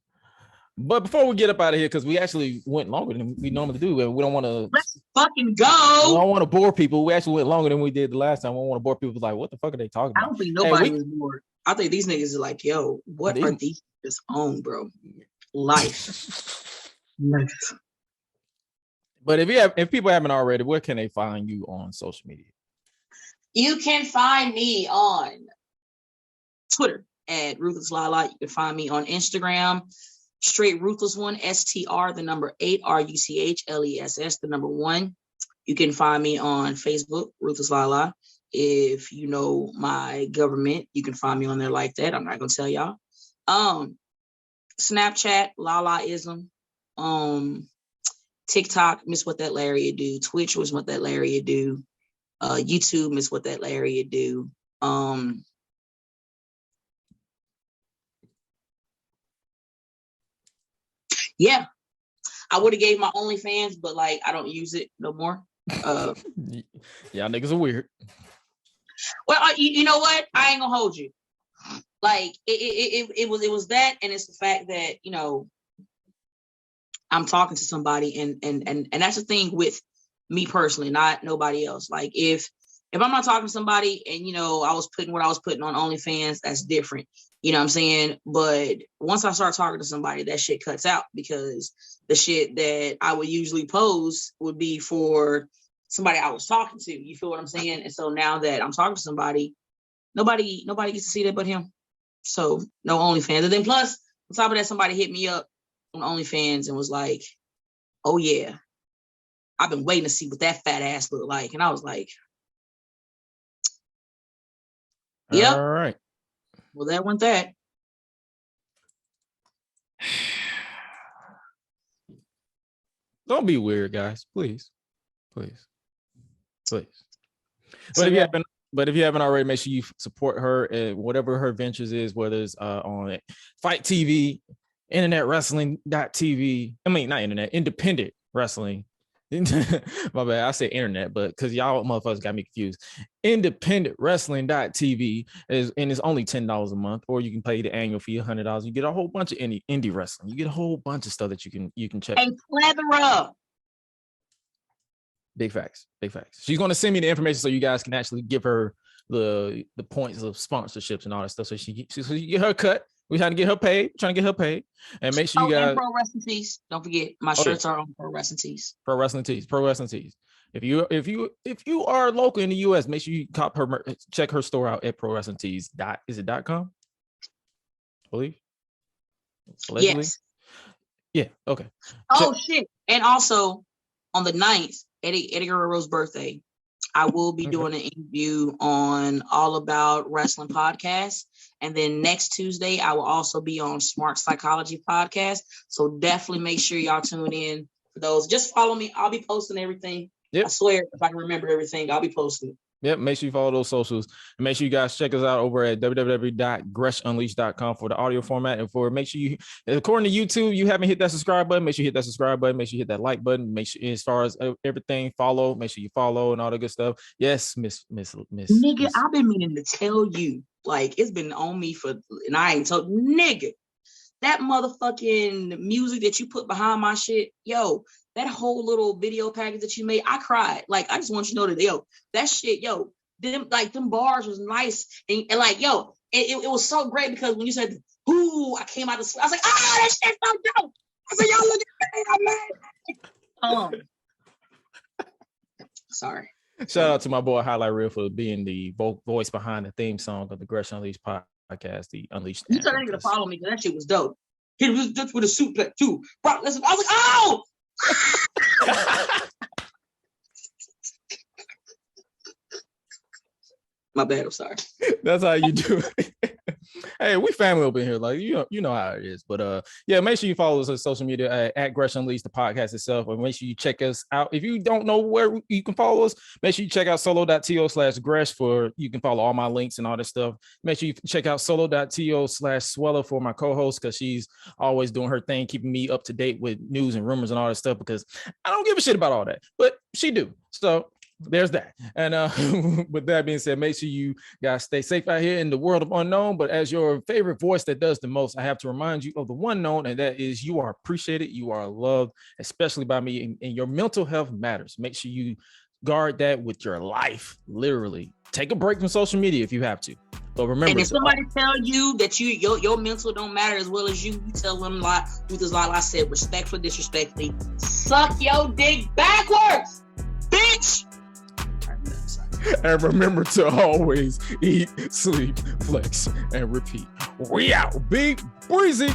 S3: But before we get up out of here, because we actually went longer than we normally do, and we don't want to.
S4: Let's fucking go.
S3: We don't want to bore people. We actually went longer than we did the last time. We don't want to bore people. Like, what the fuck are they talking about?
S4: I don't think nobody was bored. I think these niggas are like, yo, what are these niggas on, bro? Life.
S3: But if people haven't already, where can they find you on social media?
S4: You can find me on Twitter at Ruthless LaLa. You can find me on Instagram Straight Ruthless 1, STR, the number 8, RUTHLESS, the number 1. You can find me on Facebook, Ruthless LaLa. If you know my government, you can find me on there like that. I'm not gonna tell y'all. Snapchat, LaLaism. TikTok, MzWhatThatLariatDo. Twitch was MzWhatThatLariatDo. YouTube, MzWhatThatLariatDo. Yeah, I would have gave my OnlyFans, but like I don't use it no more.
S3: Y'all niggas are weird.
S4: Well, you know what? I ain't gonna hold you. Like it was that, and it's the fact that, you know, I'm talking to somebody, and that's the thing with me personally, not nobody else. Like if I'm not talking to somebody, and you know, I was putting what I was putting on OnlyFans, that's different. You know what I'm saying? But once I start talking to somebody, that shit cuts out, because the shit that I would usually post would be for somebody I was talking to. You feel what I'm saying? And so now that I'm talking to somebody, nobody gets to see that but him. So no OnlyFans. And then plus, on top of that, somebody hit me up on OnlyFans and was like, "Oh yeah, I've been waiting to see what that fat ass looked like." And I was like, "Yep."
S3: All right.
S4: Well, that went that.
S3: Don't be weird, guys. Please. But
S4: So,
S3: if
S4: yeah.
S3: you haven't already, make sure you support her and whatever her ventures is, whether it's on Fight TV, Internet Wrestling.tv. I mean, not internet, independent wrestling. My bad, I said internet, but because y'all motherfuckers got me confused. Independent Wrestling.tv is, and it's only $10 a month, or you can pay the annual fee $100. You get a whole bunch of indie wrestling. You get a whole bunch of stuff that you can check.
S4: And plethora.
S3: Big facts. She's going to send me the information so you guys can actually give her the points of sponsorships and all that stuff, so she get her cut. We trying to get her paid, and make sure you guys.
S4: And Pro Wrestling Tees. Don't forget, my shirts are on Pro Wrestling Tees.
S3: Pro Wrestling Tees. If you are local in the U.S., make sure you check her store out at Pro Wrestling Tees. Is it .com? I believe. Allegedly?
S4: Yes.
S3: Yeah. Okay.
S4: Oh shit! And also on the 9th, Eddie Guerrero's birthday, I will be doing an interview on All About Wrestling podcast. And then next Tuesday, I will also be on Smart Psychology podcast. So definitely make sure y'all tune in for those. Just follow me. I'll be posting everything. Yep. I swear, if I can remember everything, I'll be posting it.
S3: Yep, make sure you follow those socials, and make sure you guys check us out over at www.gressunleashed.com for the audio format. And make sure you, according to YouTube, you haven't hit that subscribe button, make sure you hit that subscribe button, make sure you hit that like button, make sure, as far as everything, follow, make sure you follow and all the good stuff. Yes, Miss.
S4: Nigga, I've been meaning to tell you, like, it's been on me and I ain't told, nigga, that motherfucking music that you put behind my shit, yo, that whole little video package that you made, I cried. Like, I just want you to know that, yo, that shit, yo, them bars was nice. And like, yo, it was so great, because when you said, ooh, I came out of I was like, oh, that shit's so dope. I said, yo, look at me, I'm mad. Sorry.
S3: Shout out to my boy Highlight Reel for being the voice behind the theme song of the Gresh Unleashed podcast, the Unleashed.
S4: You told nigga to follow me, because that shit was dope. He was just with a suit pack too. Bro, listen, I was like, oh! My bad, I'm sorry.
S3: That's how you do it. Hey, we family up in here, like you know how it is. But yeah, make sure you follow us on social media at Gresh Unleashed, the podcast itself, and make sure you check us out. If you don't know where you can follow us, make sure you check out solo.to/Gresh for you can follow all my links and all this stuff. Make sure you check out solo.to/Swella for my co-host, because she's always doing her thing, keeping me up to date with news and rumors and all that stuff, because I don't give a shit about all that, but she do. So there's that. And with that being said, make sure you guys stay safe out here in the world of unknown. But as your favorite voice that does the most, I have to remind you of the one known, and that is you are appreciated, you are loved, especially by me, and your mental health matters. Make sure you guard that with your life. Literally, take a break from social media if you have to. But remember,
S4: and if somebody tell you that your mental don't matter as well as you tell them Ruthless LaLa said respectfully, disrespectfully, suck your dick backwards, bitch.
S3: And remember to always eat, sleep, flex, and repeat. We out, big breezy.